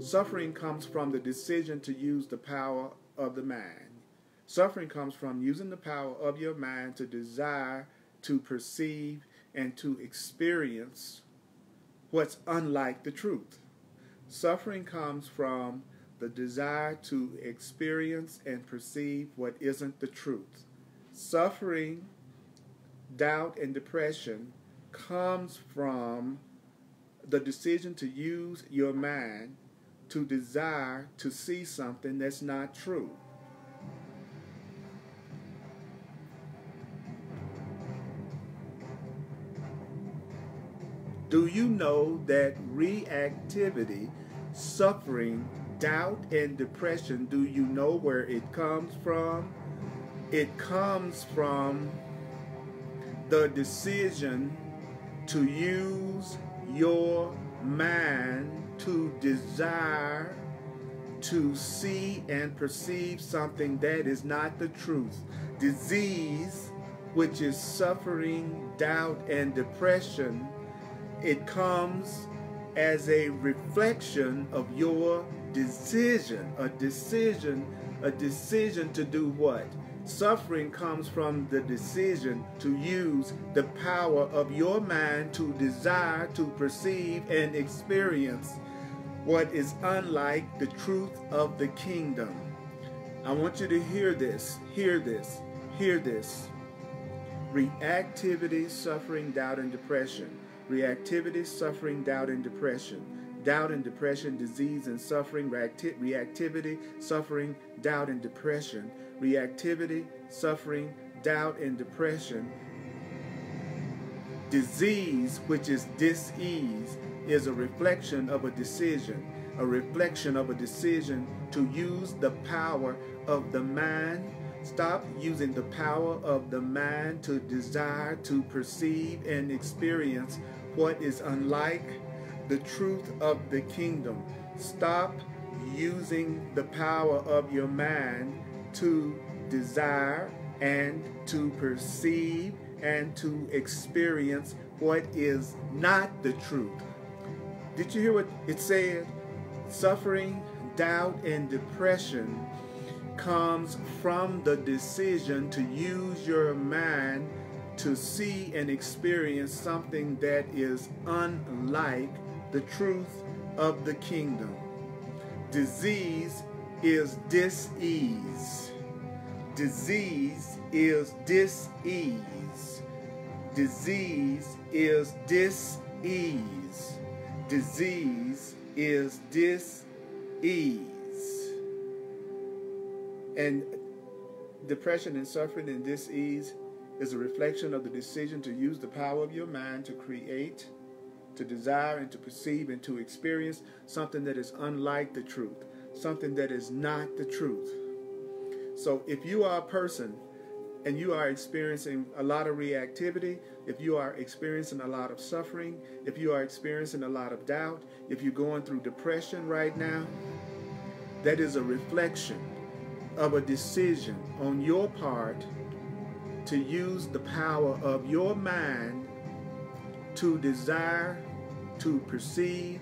Suffering comes from the decision to use the power of the mind. Suffering comes from using the power of your mind to desire, to perceive, and to experience what's unlike the truth. Suffering comes from the desire to experience and perceive what isn't the truth. Suffering, doubt, and depression comes from the decision to use your mind to desire to see something that's not true. Do you know that reactivity, suffering, doubt, and depression, do you know where it comes from? It comes from the decision to use your mind to desire to see and perceive something that is not the truth. Disease, which is suffering, doubt, and depression, it comes as a reflection of your decision, a decision to do what? Suffering comes from the decision to use the power of your mind to desire, to perceive, and experience what is unlike the truth of the kingdom. I want you to hear this, hear this, hear this. Reactivity, suffering, doubt, and depression. Reactivity, suffering, doubt, and depression. Doubt and depression, disease and suffering, reactivity, suffering, doubt, and depression reactivity, suffering, doubt, and depression. Disease, which is dis-ease, is a reflection of a decision to use the power of the mind. Stop using the power of the mind to desire, to perceive, and experience what is unlike the truth of the kingdom. Stop using the power of your mind to desire and to perceive and to experience what is not the truth. Did you hear what it said? Suffering, doubt, and depression comes from the decision to use your mind to see and experience something that is unlike the truth of the kingdom. Disease is dis-ease. Disease is dis-ease. Disease is dis-ease. Disease is dis-ease. And depression and suffering and dis-ease is a reflection of the decision to use the power of your mind to create, to desire, and to perceive, and to experience something that is unlike the truth, something that is not the truth. So if you are a person and you are experiencing a lot of reactivity, if you are experiencing a lot of suffering, if you are experiencing a lot of doubt, if you're going through depression right now, that is a reflection of a decision on your part to use the power of your mind to desire, to perceive,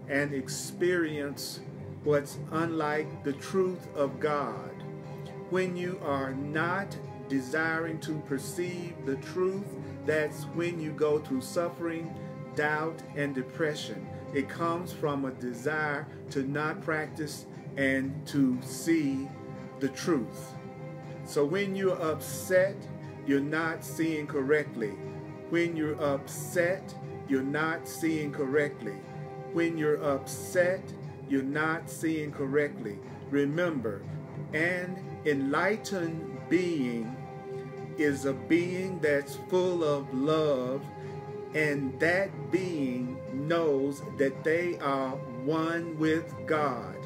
and experience what's unlike the truth of God. When you are not desiring to perceive the truth, that's when you go through suffering, doubt, and depression. It comes from a desire to not practice and to see the truth. So when you're upset, you're not seeing correctly. When you're upset, you're not seeing correctly. When you're upset, you're not seeing correctly. Remember, an enlightened being is a being that's full of love, and that being knows that they are one with God.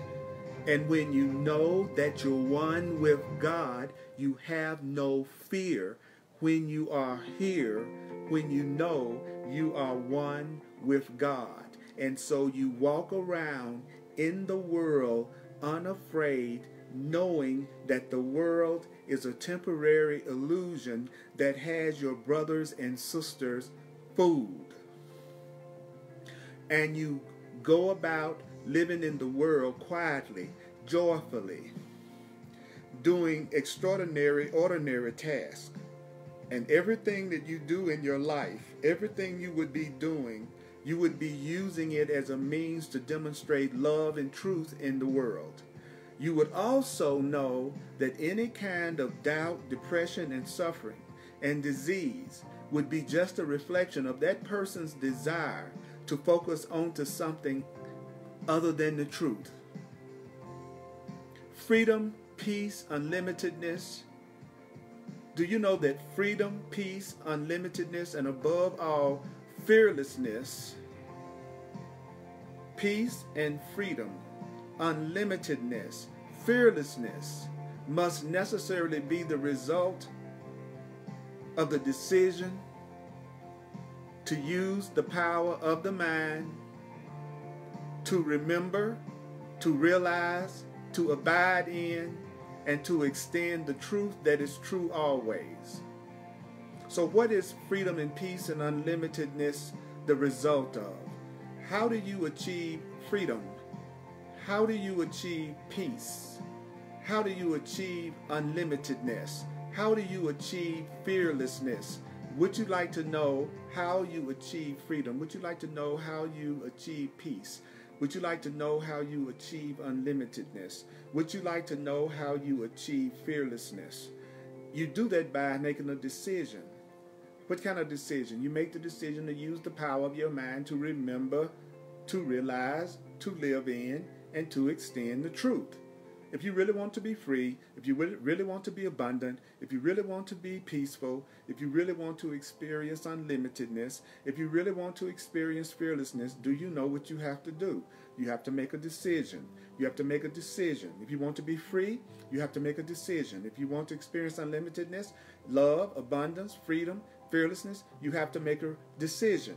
And when you know that you're one with God, you have no fear when you are here, when you know you are one with God. And so you walk around in the world unafraid, knowing that the world is a temporary illusion that has your brothers and sisters fooled. And you go about living in the world quietly, joyfully, doing extraordinary, ordinary tasks. And everything that you do in your life, everything you would be doing, you would be using it as a means to demonstrate love and truth in the world. You would also know that any kind of doubt, depression, and suffering and disease would be just a reflection of that person's desire to focus onto something other than the truth. Freedom, peace, unlimitedness. Do you know that freedom, peace, unlimitedness, and above all, fearlessness, peace and freedom, unlimitedness, fearlessness must necessarily be the result of the decision to use the power of the mind to remember, to realize, to abide in, and to extend the truth that is true always. So what is freedom and peace and unlimitedness the result of? How do you achieve freedom? How do you achieve peace? How do you achieve unlimitedness? How do you achieve fearlessness? Would you like to know how you achieve freedom? Would you like to know how you achieve peace? Would you like to know how you achieve unlimitedness? Would you like to know how you achieve fearlessness? You do that by making a decision. What kind of decision? You make the decision to use the power of your mind to remember, to realize, to live in, and to extend the truth. If you really want to be free, if you really want to be abundant, if you really want to be peaceful, if you really want to experience unlimitedness, if you really want to experience fearlessness, do you know what you have to do? You have to make a decision. You have to make a decision. If you want to be free, you have to make a decision. If you want to experience unlimitedness, love, abundance, freedom, fearlessness, you have to make a decision.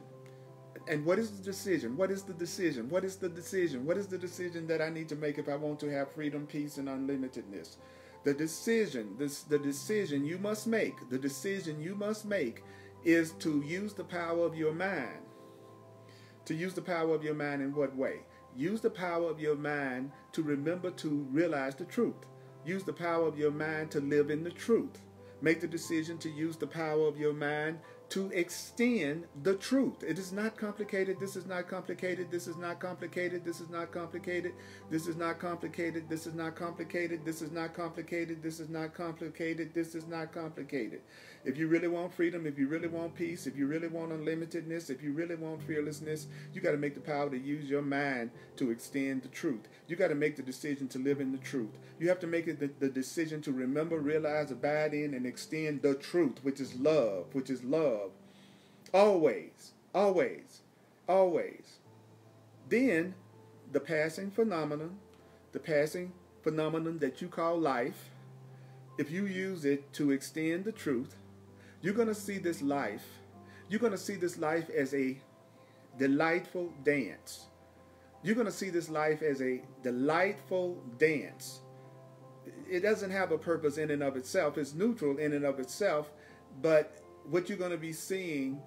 And what is the decision? What is the decision? What is the decision? What is the decision that I need to make if I want to have freedom, peace, and unlimitedness? The decision you must make, the decision you must make is to use the power of your mind. To use the power of your mind in what way? Use the power of your mind to remember to realize the truth. Use the power of your mind to live in the truth. Make the decision to use the power of your mind to extend the truth. It is not complicated. This is not complicated. This is not complicated. This is not complicated. This is not complicated. This is not complicated. This is not complicated. This is not complicated. This is not complicated. If you really want freedom, if you really want peace, if you really want unlimitedness, if you really want fearlessness, you got to make the power to use your mind to extend the truth. You got to make the decision to live in the truth. You have to make it the decision to remember, realize, abide in, and extend the truth, which is love, which is love. Always, always, always. Then the passing phenomenon that you call life, if you use it to extend the truth, you're going to see this life. You're going to see this life as a delightful dance. You're going to see this life as a delightful dance. It doesn't have a purpose in and of itself. It's neutral in and of itself. But what you're going to be seeing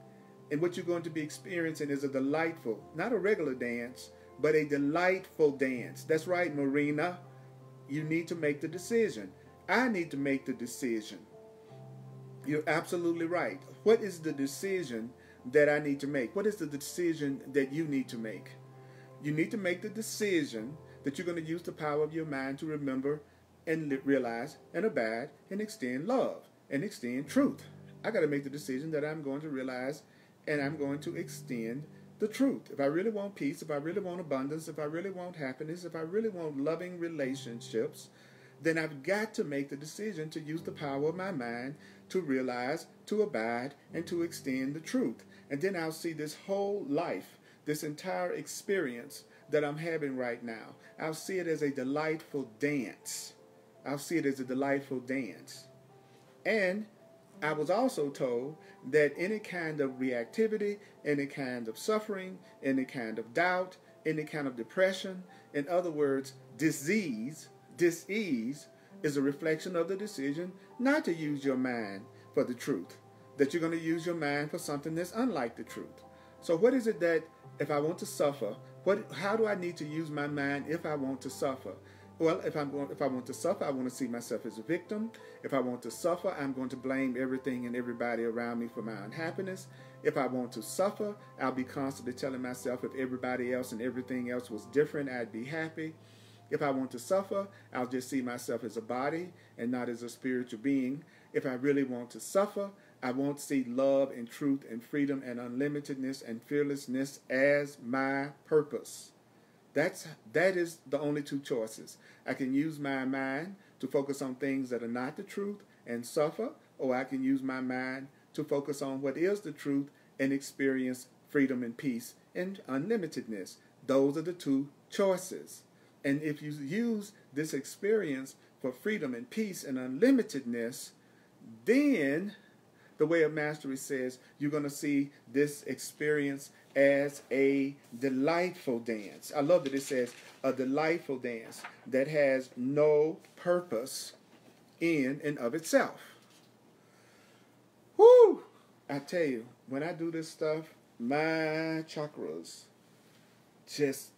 and what you're going to be experiencing is a delightful, not a regular dance, but a delightful dance. That's right, Marina. You need to make the decision. I need to make the decision. You're absolutely right. What is the decision that I need to make? What is the decision that you need to make? You need to make the decision that you're going to use the power of your mind to remember and realize and abide and extend love and extend truth. I got to make the decision that I'm going to realize and I'm going to extend the truth. If I really want peace, if I really want abundance, if I really want happiness, if I really want loving relationships, then I've got to make the decision to use the power of my mind to realize, to abide, and to extend the truth. And then I'll see this whole life, this entire experience that I'm having right now, I'll see it as a delightful dance. I'll see it as a delightful dance. And I was also told that any kind of reactivity, any kind of suffering, any kind of doubt, any kind of depression, in other words, disease, dis-ease, is a reflection of the decision not to use your mind for the truth, that you're going to use your mind for something that's unlike the truth. So what is it that if I want to suffer, how do I need to use my mind if I want to suffer? Well, if I want to suffer, I want to see myself as a victim. If I want to suffer, I'm going to blame everything and everybody around me for my unhappiness. If I want to suffer, I'll be constantly telling myself if everybody else and everything else was different, I'd be happy. If I want to suffer, I'll just see myself as a body and not as a spiritual being. If I really want to suffer, I won't see love and truth and freedom and unlimitedness and fearlessness as my purpose. That is the only two choices. I can use my mind to focus on things that are not the truth and suffer, or I can use my mind to focus on what is the truth and experience freedom and peace and unlimitedness. Those are the two choices. And if you use this experience for freedom and peace and unlimitedness, then the Way of Mastery says you're going to see this experience as a delightful dance. I love that it says a delightful dance that has no purpose in and of itself. Whoo! I tell you, when I do this stuff, my chakras just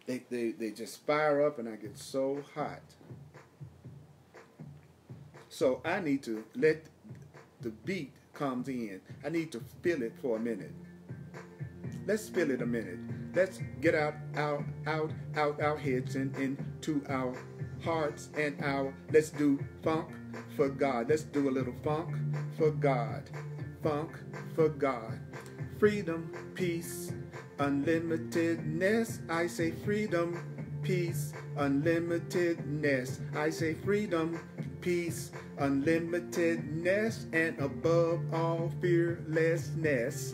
they just fire up and I get so hot. So I need to let the beat comes in. I need to feel it for a minute. Let's feel it a minute. Let's get out our heads and into our hearts and let's do funk for God. Let's do a little funk for God. Funk for God. Freedom, peace, unlimitedness. I say freedom, peace, unlimitedness. I say freedom, peace, unlimitedness, and above all, fearlessness.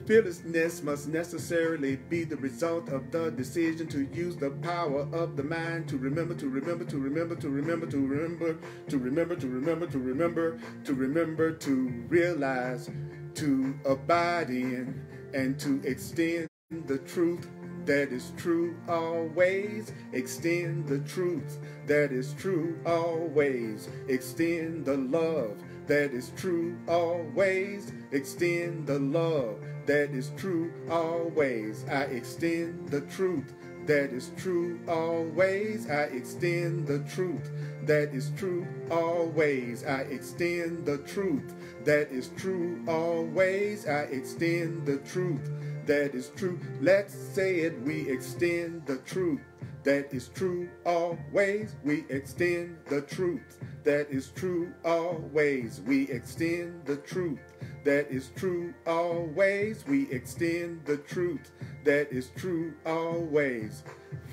Fearlessness must necessarily be the result of the decision to use the power of the mind to remember, to remember, to remember, to remember, to remember, to remember, to remember, to remember, to remember, to realize, to abide in, and to extend the truth that is true always. Extend the truth that is true always. Extend the love that is true always. Extend the love that is true always. I extend the truth that is true always. I extend the truth that is true always. I extend the truth that is true always. I extend the truth that is true. Let's say it. We extend the truth that is true always. We extend the truth that is true always. We extend the truth that is true always. We extend the truth that is true always.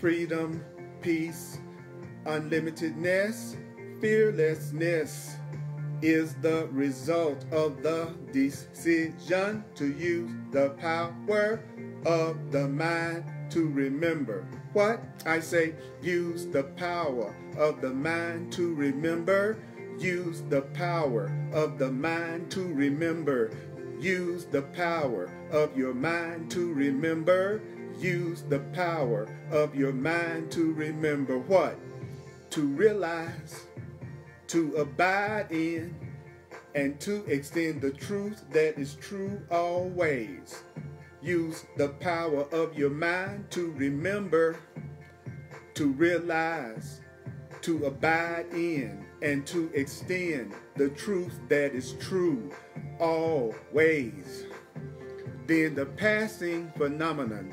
Freedom, peace, unlimitedness, fearlessness is the result of the decision to use the power of the mind to remember. What? I say use the power of the mind to remember. Use the power of the mind to remember. Use the power of your mind to remember. Use the power of your mind to remember. What? To realize, to abide in, and to extend the truth that is true always. Use the power of your mind to remember, to realize, to abide in, and to extend the truth that is true always. Then the passing phenomenon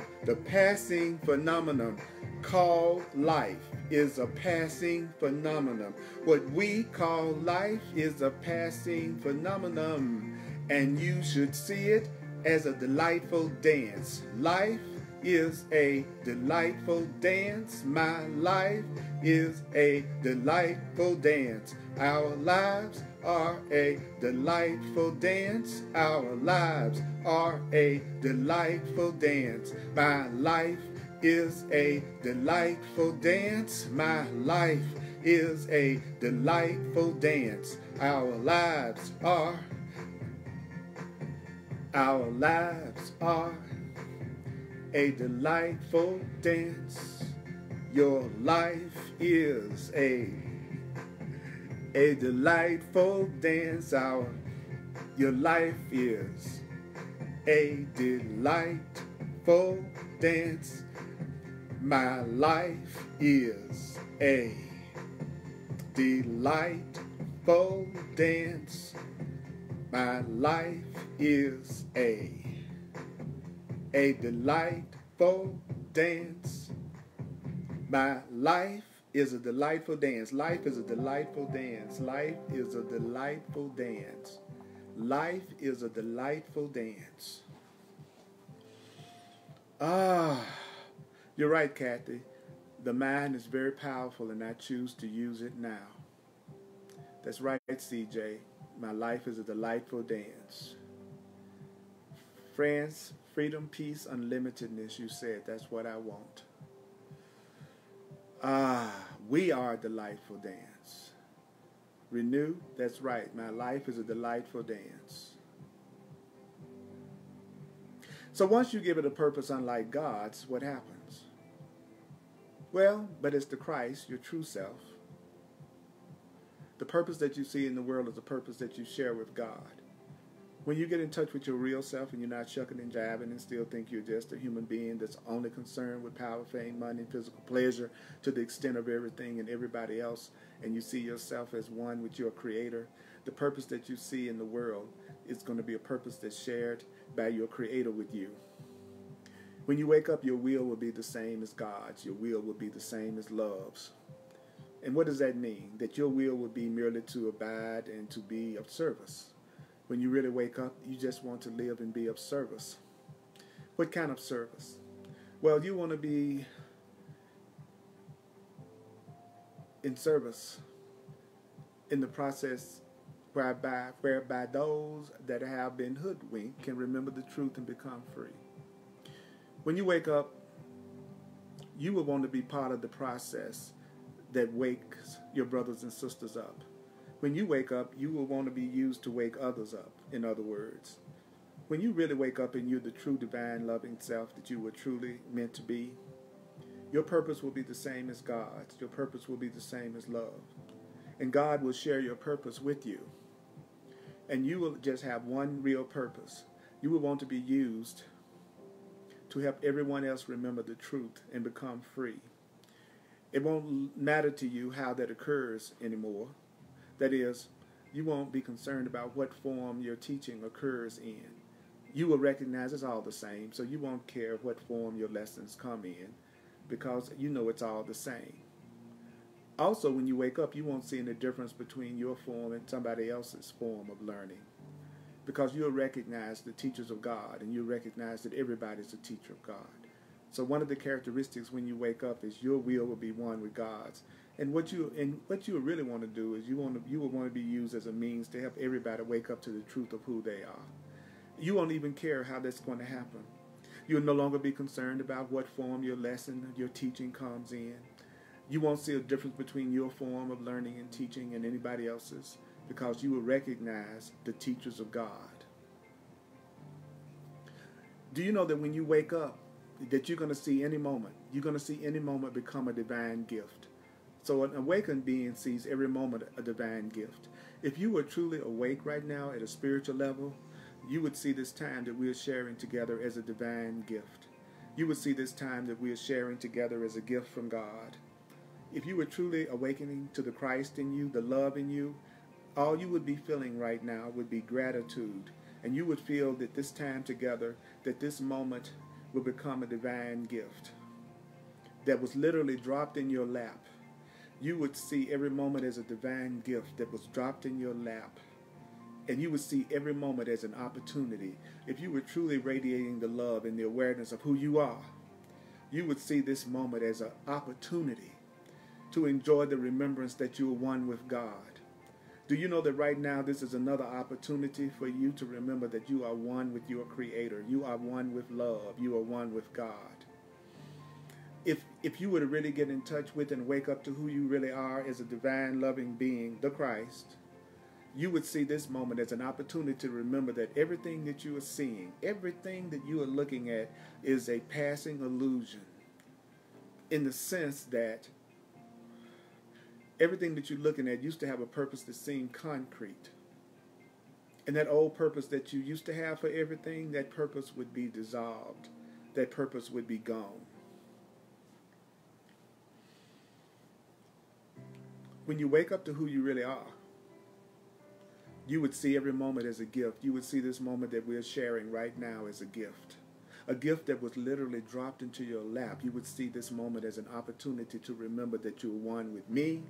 called life is a passing phenomenon. What we call life is a passing phenomenon, and you should see it as a delightful dance. Life is a delightful dance. My life is a delightful dance. Our lives are a delightful dance. Our lives are a delightful dance. My life is a delightful dance. My life is a delightful dance. Our lives are a delightful dance. Your life is a delightful dance. Your life is a delightful dance. My life is a delightful dance. My life is a delightful dance. My life is a delightful dance. Life is a delightful dance. Life is a delightful dance. Life is a delightful dance. You're right, Kathy. The mind is very powerful, and I choose to use it now. That's right, CJ. My life is a delightful dance. Friends, freedom, peace, unlimitedness, you said. That's what I want. We are a delightful dance. Renew, that's right. My life is a delightful dance. So once you give it a purpose unlike God's, what happens? Well, but it's the Christ, your true self. The purpose that you see in the world is the purpose that you share with God. When you get in touch with your real self and you're not shucking and jiving and still think you're just a human being that's only concerned with power, fame, money, and physical pleasure to the extent of everything and everybody else, and you see yourself as one with your Creator, the purpose that you see in the world is going to be a purpose that's shared by your Creator with you. When you wake up, your will be the same as God's. Your will will be the same as love's. And what does that mean? That your will would be merely to abide and to be of service. When you really wake up, you just want to live and be of service. What kind of service? Well, you want to be in service in the process whereby those that have been hoodwinked can remember the truth and become free. When you wake up, you will want to be part of the process that wakes your brothers and sisters up. When you wake up, you will want to be used to wake others up, in other words. When you really wake up and you're the true divine loving self that you were truly meant to be, your purpose will be the same as God's. Your purpose will be the same as love. And God will share your purpose with you. And you will just have one real purpose. You will want to be used to help everyone else remember the truth and become free. It won't matter to you how that occurs anymore. That is, you won't be concerned about what form your teaching occurs in. You will recognize it's all the same, so you won't care what form your lessons come in, because you know it's all the same. Also, when you wake up, you won't see any difference between your form and somebody else's form of learning, because you'll recognize the teachers of God, and you'll recognize that everybody's a teacher of God. So one of the characteristics when you wake up is your will be one with God's. And what you really want to do is you will want to be used as a means to help everybody wake up to the truth of who they are. You won't even care how that's going to happen. You'll no longer be concerned about what form your lesson, your teaching comes in. You won't see a difference between your form of learning and teaching and anybody else's, because you will recognize the teachers of God. Do you know that when you wake up, that you're going to see any moment become a divine gift? So an awakened being sees every moment a divine gift. If you were truly awake right now at a spiritual level, you would see this time that we are sharing together as a divine gift. You would see this time that we are sharing together as a gift from God. If you were truly awakening to the Christ in you, the love in you, all you would be feeling right now would be gratitude. And you would feel that this time together, that this moment will become a divine gift that was literally dropped in your lap. You would see every moment as a divine gift that was dropped in your lap. And you would see every moment as an opportunity. If you were truly radiating the love and the awareness of who you are, you would see this moment as an opportunity to enjoy the remembrance that you are one with God. Do you know that right now this is another opportunity for you to remember that you are one with your Creator. You are one with love. You are one with God. If you were to really get in touch with and wake up to who you really are as a divine loving being, the Christ, you would see this moment as an opportunity to remember that everything that you are seeing, everything that you are looking at is a passing illusion, in the sense that everything that you're looking at used to have a purpose that seemed concrete. And that old purpose that you used to have for everything, that purpose would be dissolved. That purpose would be gone. When you wake up to who you really are, you would see every moment as a gift. You would see this moment that we're sharing right now as a gift that was literally dropped into your lap. You would see this moment as an opportunity to remember that you were one with me,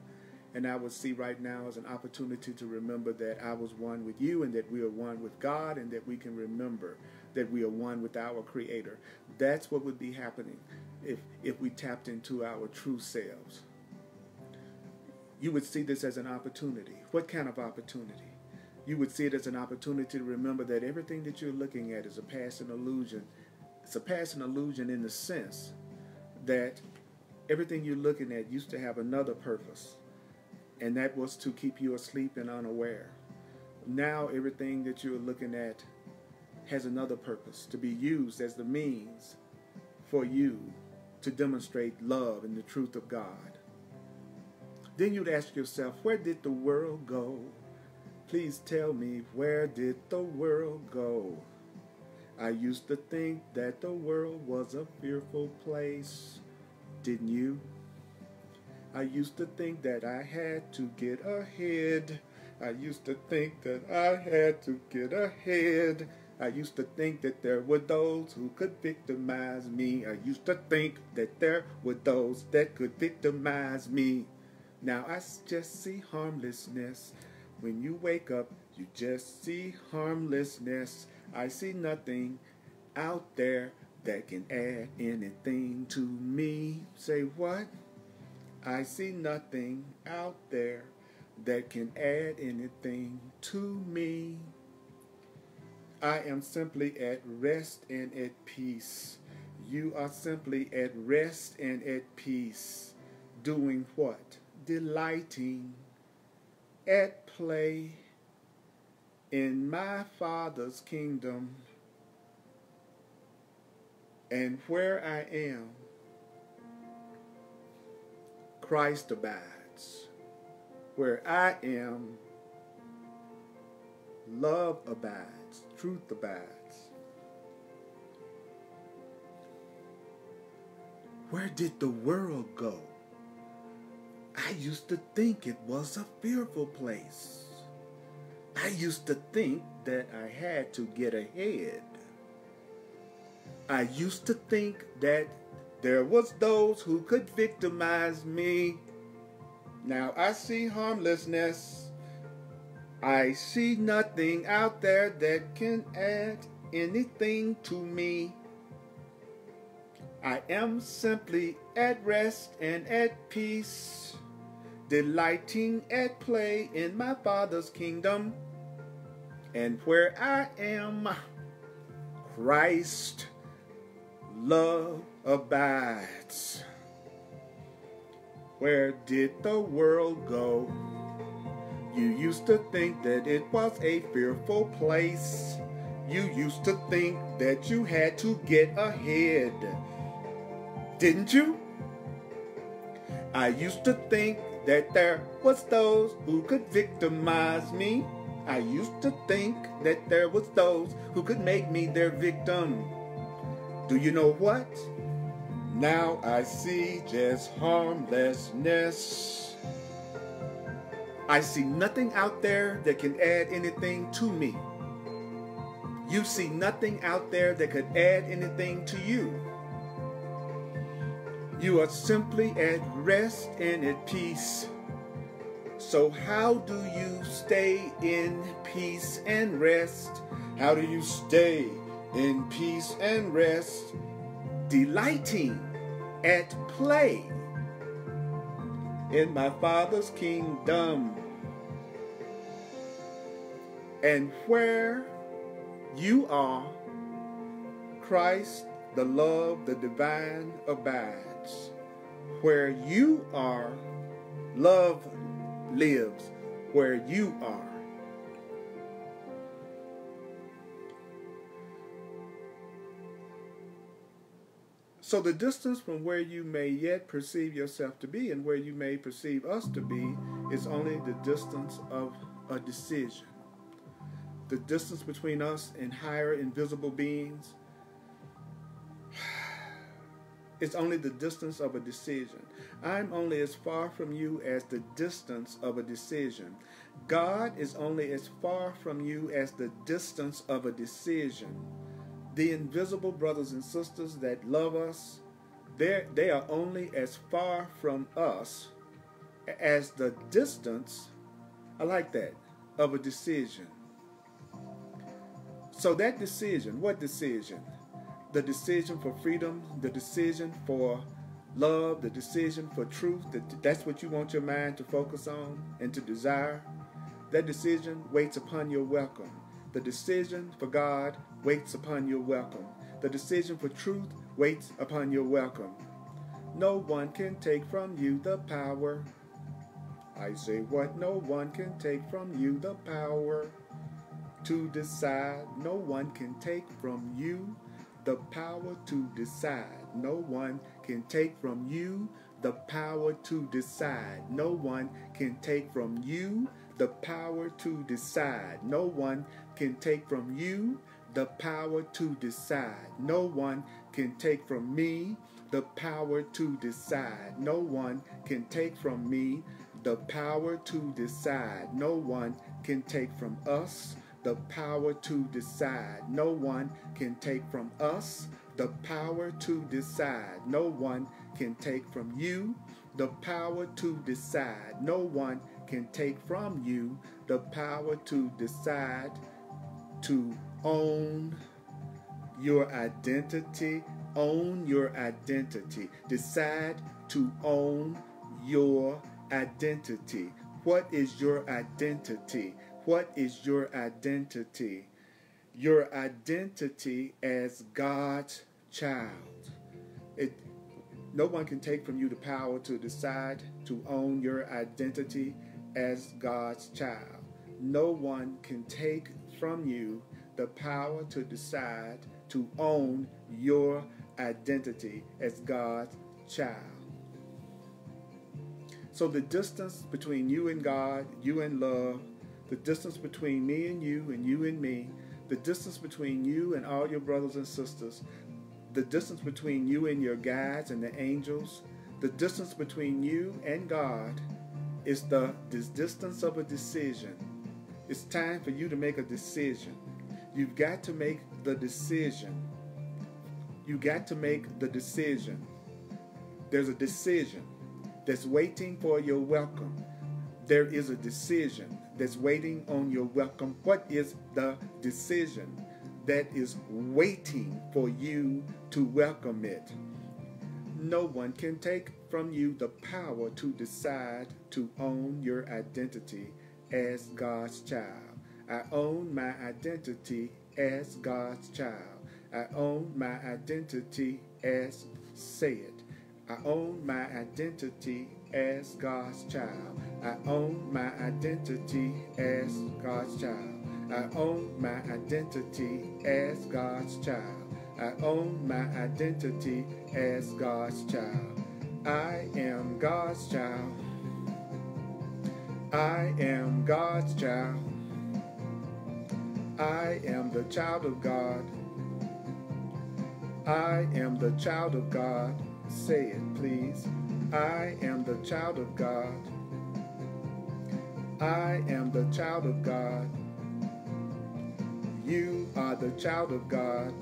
and I would see right now as an opportunity to remember that I was one with you, and that we are one with God, and that we can remember that we are one with our Creator. That's what would be happening if we tapped into our true selves. You would see this as an opportunity. What kind of opportunity? You would see it as an opportunity to remember that everything that you're looking at is a passing illusion. It's a passing illusion in the sense that everything you're looking at used to have another purpose, and that was to keep you asleep and unaware. Now everything that you're looking at has another purpose, to be used as the means for you to demonstrate love and the truth of God. Then you'd ask yourself, where did the world go? Please tell me, where did the world go? I used to think that the world was a fearful place. Didn't you? I used to think that I had to get ahead. I used to think that I had to get ahead. I used to think that there were those who could victimize me. I used to think that there were those that could victimize me. Now I just see harmlessness. When you wake up, you just see harmlessness. I see nothing out there that can add anything to me. Say what? I see nothing out there that can add anything to me. I am simply at rest and at peace. You are simply at rest and at peace. Doing what? Delighting at play in my Father's kingdom. And where I am, Christ abides. Where I am, love abides, truth abides. Where did the world go? I used to think it was a fearful place. I used to think that I had to get ahead. I used to think that there was those who could victimize me. Now I see harmlessness. I see nothing out there that can add anything to me. I am simply at rest and at peace, delighting at play in my Father's kingdom. And where I am, Christ love abides. Where did the world go? You used to think that it was a fearful place. You used to think that you had to get ahead. Didn't you? I used to think that there was those who could victimize me. I used to think that there was those who could make me their victim. Do you know what? Now I see just harmlessness. I see nothing out there that can add anything to me. You see nothing out there that could add anything to you. You are simply at rest and at peace. So how do you stay in peace and rest? How do you stay in peace and rest? Delighting at play in my Father's kingdom. And where you are, Christ, the love, the divine abides. Where you are, love lives. Where you are. So the distance from where you may yet perceive yourself to be and where you may perceive us to be is only the distance of a decision. The distance between us and higher invisible beings is only the distance of a decision. I'm only as far from you as the distance of a decision. God is only as far from you as the distance of a decision. The invisible brothers and sisters that love us, they are only as far from us as the distance, I like that, of a decision. So that decision, what decision? The decision for freedom, the decision for love, the decision for truth, that's what you want your mind to focus on and to desire. That decision waits upon your welcome. The decision for God waits upon your welcome. The decision for truth waits upon your welcome. No one can take from you the power. I say what? No one can take from you the power to decide. No one can take from you the power to decide. No one can take from you the power to decide. No one can take from you the power to decide. No one can take from you the power to decide. No one can take from me the power to decide. No one can take from me the power to decide. No one can take from us the power to decide. No one can take from us the power to decide. No one can take from you the power to decide. No one can take from you the power to decide, to own your identity. Own your identity. Decide to own your identity. What is your identity? What is your identity? Your identity as God's child. No one can take from you the power to decide to own your identity as God's child. No one can take from you the power to decide to own your identity as God's child. So the distance between you and God, you and love, the distance between me and you and me, the distance between you and all your brothers and sisters, the distance between you and your guides and the angels, the distance between you and God is this distance of a decision. It's time for you to make a decision. You've got to make the decision. You got to make the decision. There's a decision that's waiting for your welcome. There is a decision that's waiting on your welcome. What is the decision that is waiting for you to welcome it? No one can take from you the power to decide to own your identity as God's child. I own my identity as God's child. I own my identity as, say it, I own my identity as God's child. I own my identity as God's child. I own my identity as God's child. I own my identity as God's child. I am God's child. I am God's child. I am the child of God. I am the child of God. Say it, please. I am the child of God. I am the child of God. You are the child of God.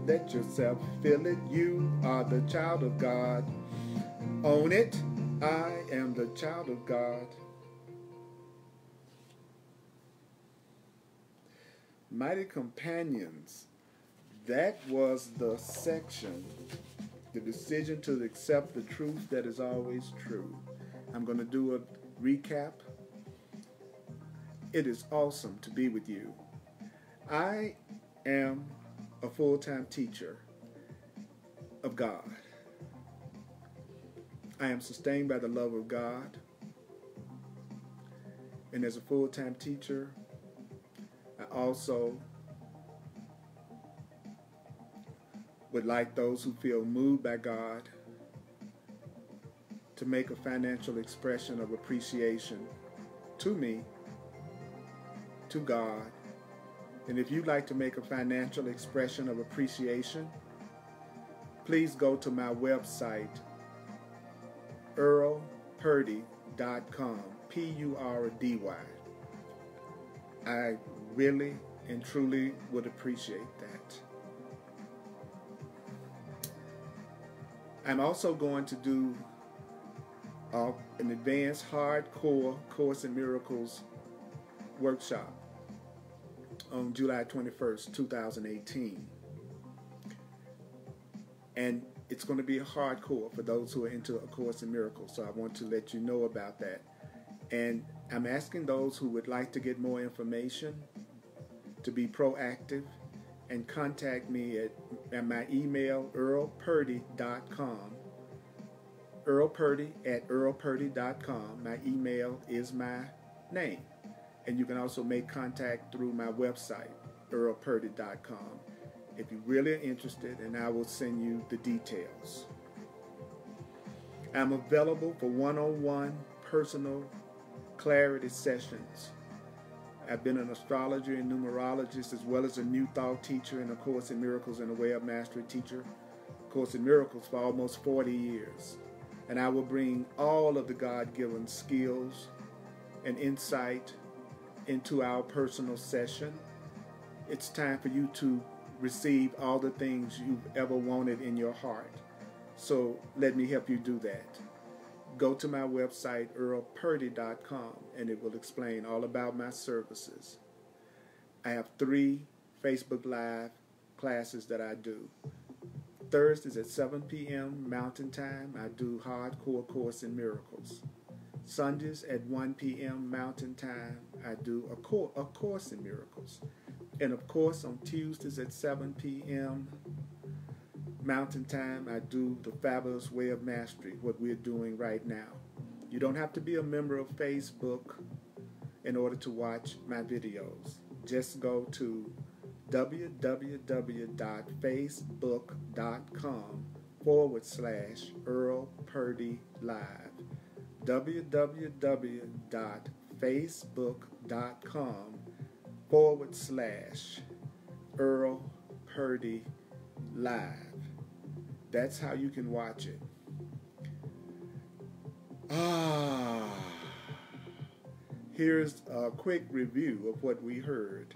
Let yourself feel it. You are the child of God. Own it. I am the child of God. Mighty companions, that was the section, the decision to accept the truth that is always true. I'm going to do a recap. It is awesome to be with you. I am a full-time teacher of God. I am sustained by the love of God. And as a full-time teacher, I also would like those who feel moved by God to make a financial expression of appreciation to me, to God. And if you'd like to make a financial expression of appreciation, please go to my website, earlpurdy.com, P-U-R-D-Y. I really and truly would appreciate that. I'm also going to do an advanced hardcore Course in Miracles workshop on July 21st, 2018. And it's going to be a hardcore for those who are into A Course in Miracles. So I want to let you know about that. And I'm asking those who would like to get more information to be proactive and contact me at my email, earlpurdy.com. earlpurdy@earlpurdy.com. My email is my name. And you can also make contact through my website, earlpurdy.com, if you're really interested, and I will send you the details. I'm available for one-on-one personal clarity sessions. I've been an astrologer and numerologist, as well as a New Thought teacher and A Course in Miracles and a Way of Mastery teacher, A Course in Miracles for almost 40 years. And I will bring all of the God-given skills and insight into our personal session. It's time for you to receive all the things you've ever wanted in your heart. So let me help you do that. Go to my website, earlpurdy.com, and it will explain all about my services. I have 3 Facebook Live classes that I do. Thursdays at 7 p.m. Mountain Time, I do Hardcore Course in Miracles. Sundays at 1 p.m. Mountain Time, I do a Course in Miracles. And of course, on Tuesdays at 7 p.m. Mountain Time, I do the Fabulous Way of Mastery, what we're doing right now. You don't have to be a member of Facebook in order to watch my videos. Just go to www.facebook.com/Earl Purdy Live. www.facebook.com/Earl Purdy Live. That's how you can watch it. Here's a quick review of what we heard.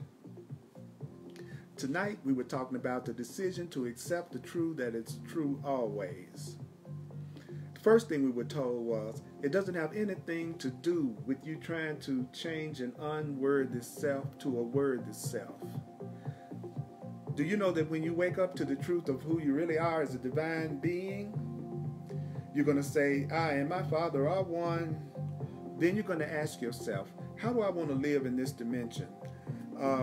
Tonight we were talking about the decision to accept the truth that it's true always. The first thing we were told was it doesn't have anything to do with you trying to change an unworthy self to a worthy self. Do you know that when you wake up to the truth of who you really are as a divine being, you're going to say, I and my Father are one. Then you're going to ask yourself, how do I want to live in this dimension?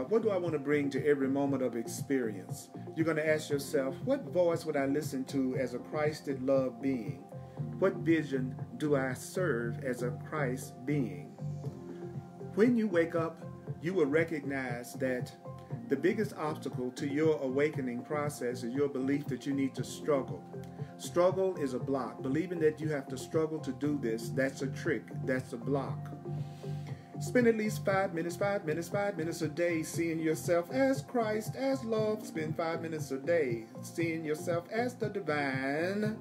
What do I want to bring to every moment of experience? You're going to ask yourself, what voice would I listen to as a Christed love being? What vision do I serve as a Christ being? When you wake up, you will recognize that the biggest obstacle to your awakening process is your belief that you need to struggle. Struggle is a block. Believing that you have to struggle to do this, that's a trick. That's a block. Spend at least 5 minutes a day seeing yourself as Christ, as love. Spend 5 minutes a day seeing yourself as the divine.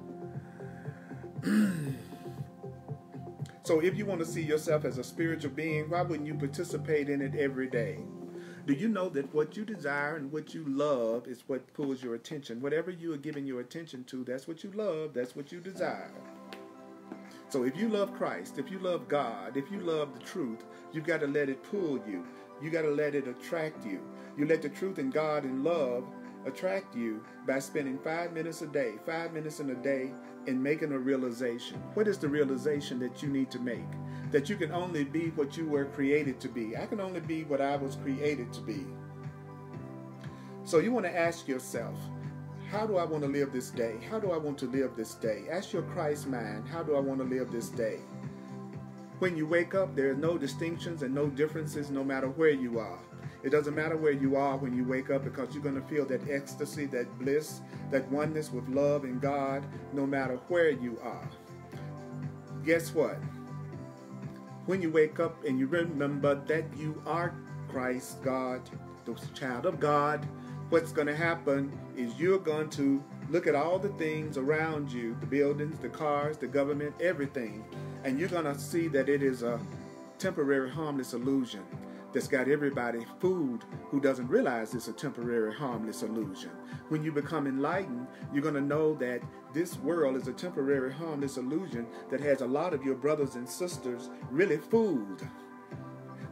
So if you want to see yourself as a spiritual being, why wouldn't you participate in it every day? Do you know that what you desire and what you love is what pulls your attention? Whatever you are giving your attention to, that's what you love, that's what you desire. So if you love Christ, if you love God, if you love the truth, you've got to let it pull you. You got to let it attract you. You let the truth and God and love attract you by spending 5 minutes a day, 5 minutes in a day, and making a realization. What is the realization that you need to make? That you can only be what you were created to be. I can only be what I was created to be. So you want to ask yourself, how do I want to live this day? How do I want to live this day? Ask your Christ mind, how do I want to live this day? When you wake up, there are no distinctions and no differences no matter where you are. It doesn't matter where you are when you wake up, because you're going to feel that ecstasy, that bliss, that oneness with love and God no matter where you are. Guess what? When you wake up and you remember that you are Christ, God, the child of God, what's going to happen is you're going to look at all the things around you, the buildings, the cars, the government, everything, and you're going to see that it is a temporary harmless illusion that's got everybody fooled who doesn't realize it's a temporary harmless illusion. When you become enlightened, you're going to know that this world is a temporary harmless illusion that has a lot of your brothers and sisters really fooled.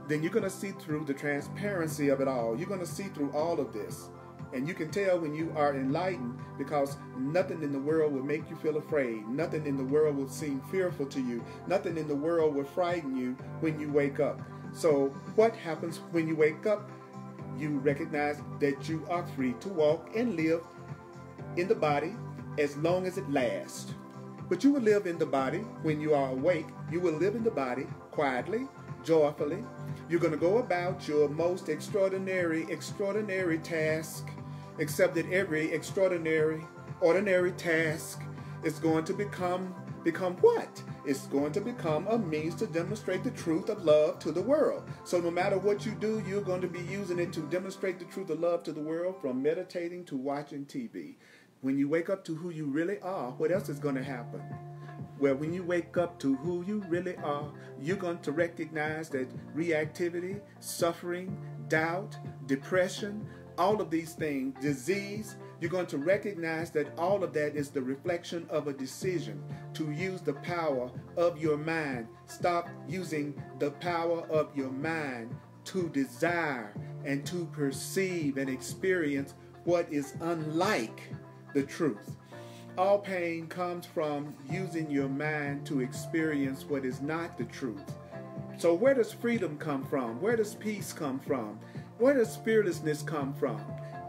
Then you're going to see through the transparency of it all. You're going to see through all of this. And you can tell when you are enlightened, because nothing in the world will make you feel afraid. Nothing in the world will seem fearful to you. Nothing in the world will frighten you when you wake up. So what happens when you wake up? You recognize that you are free to walk and live in the body as long as it lasts. But you will live in the body when you are awake. You will live in the body quietly, joyfully. You're going to go about your most extraordinary task, except that every ordinary task is going to become what? It's going to become a means to demonstrate the truth of love to the world. So no matter what you do, you're going to be using it to demonstrate the truth of love to the world, from meditating to watching TV. When you wake up to who you really are, what else is going to happen? Well, when you wake up to who you really are, you're going to recognize that reactivity, suffering, doubt, depression, all of these things, disease, you're going to recognize that all of that is the reflection of a decision to use the power of your mind. Stop using the power of your mind to desire and to perceive and experience what is unlike the truth. All pain comes from using your mind to experience what is not the truth. So where does freedom come from? Where does peace come from? Where does fearlessness come from?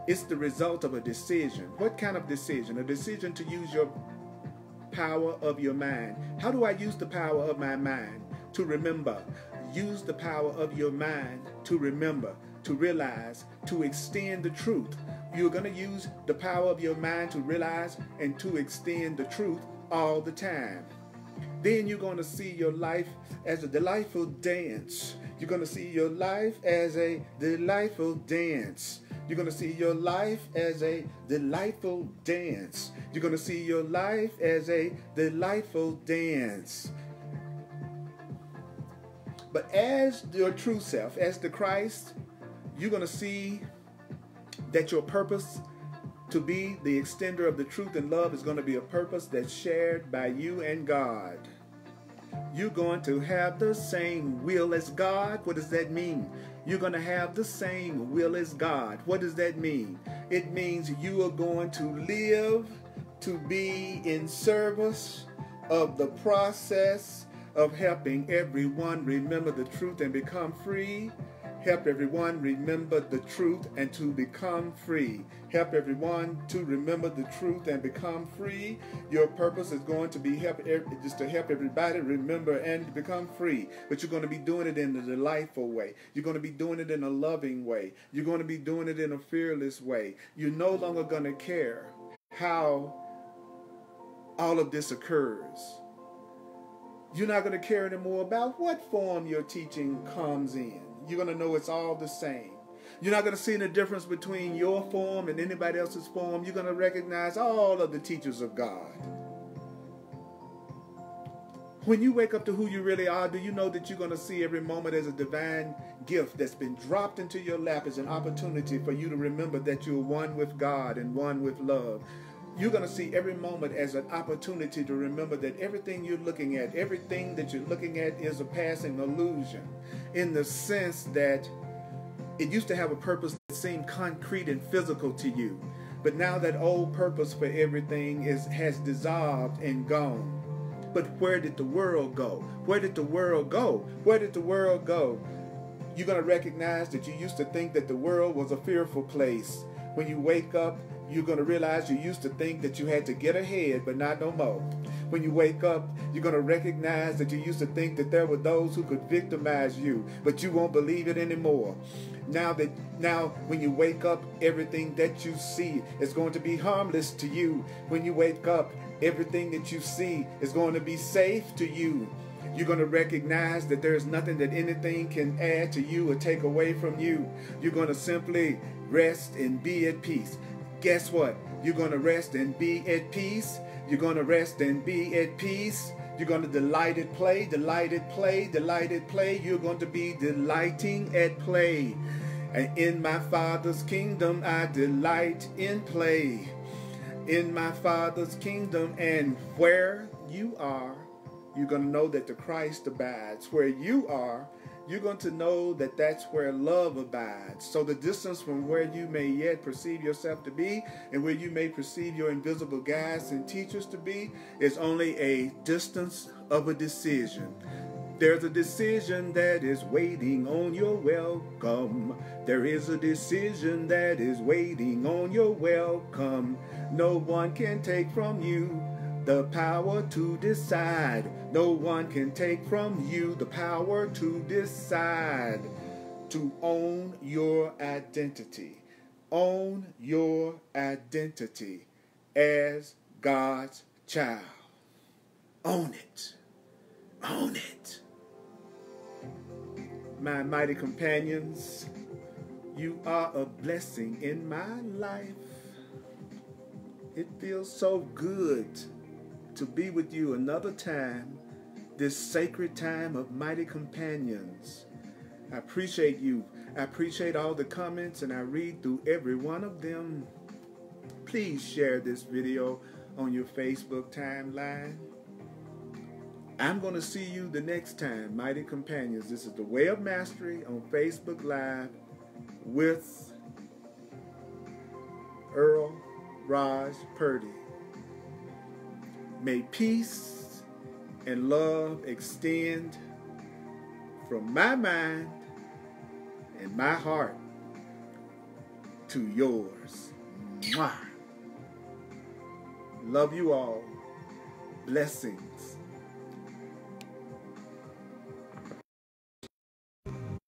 It's the result of a decision. What kind of decision? A decision to use your power of your mind. How do I use the power of my mind? To remember. Use the power of your mind to remember, to realize, to extend the truth. You're going to use the power of your mind to realize and to extend the truth all the time. Then you're going to see your life as a delightful dance. You're going to see your life as a delightful dance. You're going to see your life as a delightful dance. You're going to see your life as a delightful dance. But as your true self, as the Christ, you're going to see that your purpose to be the extender of the truth and love is going to be a purpose that's shared by you and God. You're going to have the same will as God. What does that mean? You're going to have the same will as God. What does that mean? It means you are going to live to be in service of the process of helping everyone remember the truth and become free. Help everyone remember the truth and to become free. Help everyone to remember the truth and become free. Your purpose is going to be just to help everybody remember and become free. But you're going to be doing it in a delightful way. You're going to be doing it in a loving way. You're going to be doing it in a fearless way. You're no longer going to care how all of this occurs. You're not going to care anymore about what form your teaching comes in. You're going to know it's all the same. You're not going to see the difference between your form and anybody else's form. You're going to recognize all of the teachers of God. When you wake up to who you really are, do you know that you're going to see every moment as a divine gift that's been dropped into your lap as an opportunity for you to remember that you're one with God and one with love? You're going to see every moment as an opportunity to remember that everything you're looking at, everything that you're looking at is a passing illusion, in the sense that it used to have a purpose that seemed concrete and physical to you. But now that old purpose for everything has dissolved and gone. But where did the world go? Where did the world go? Where did the world go? You're going to recognize that you used to think that the world was a fearful place. When you wake up, you're going to realize you used to think that you had to get ahead, but not no more. When you wake up, you're going to recognize that you used to think that there were those who could victimize you, but you won't believe it anymore. Now when you wake up, everything that you see is going to be harmless to you. When you wake up, everything that you see is going to be safe to you. You're going to recognize that there's nothing that anything can add to you or take away from you. You're going to simply rest and be at peace. Guess what? You're going to rest and be at peace. You're going to rest and be at peace. You're going to delight at play, delight at play, delight at play. You're going to be delighting at play. And in my Father's kingdom, I delight in play. In my Father's kingdom, and where you are, you're going to know that the Christ abides. Where you are, you're going to know that that's where love abides. So the distance from where you may yet perceive yourself to be and where you may perceive your invisible guides and teachers to be is only a distance of a decision. There's a decision that is waiting on your welcome. There is a decision that is waiting on your welcome. No one can take from you the power to decide. No one can take from you the power to decide. To own your identity. Own your identity as God's child. Own it. Own it. My mighty companions, you are a blessing in my life. It feels so good to be with you another time, this sacred time of mighty companions. I appreciate you. I appreciate all the comments, and I read through every one of them. Please share this video on your Facebook timeline. I'm going to see you the next time, mighty companions. This is The Way of Mastery on Facebook Live with Earl Purdy. May peace and love extend from my mind and my heart to yours. Mwah. Love you all. Blessings.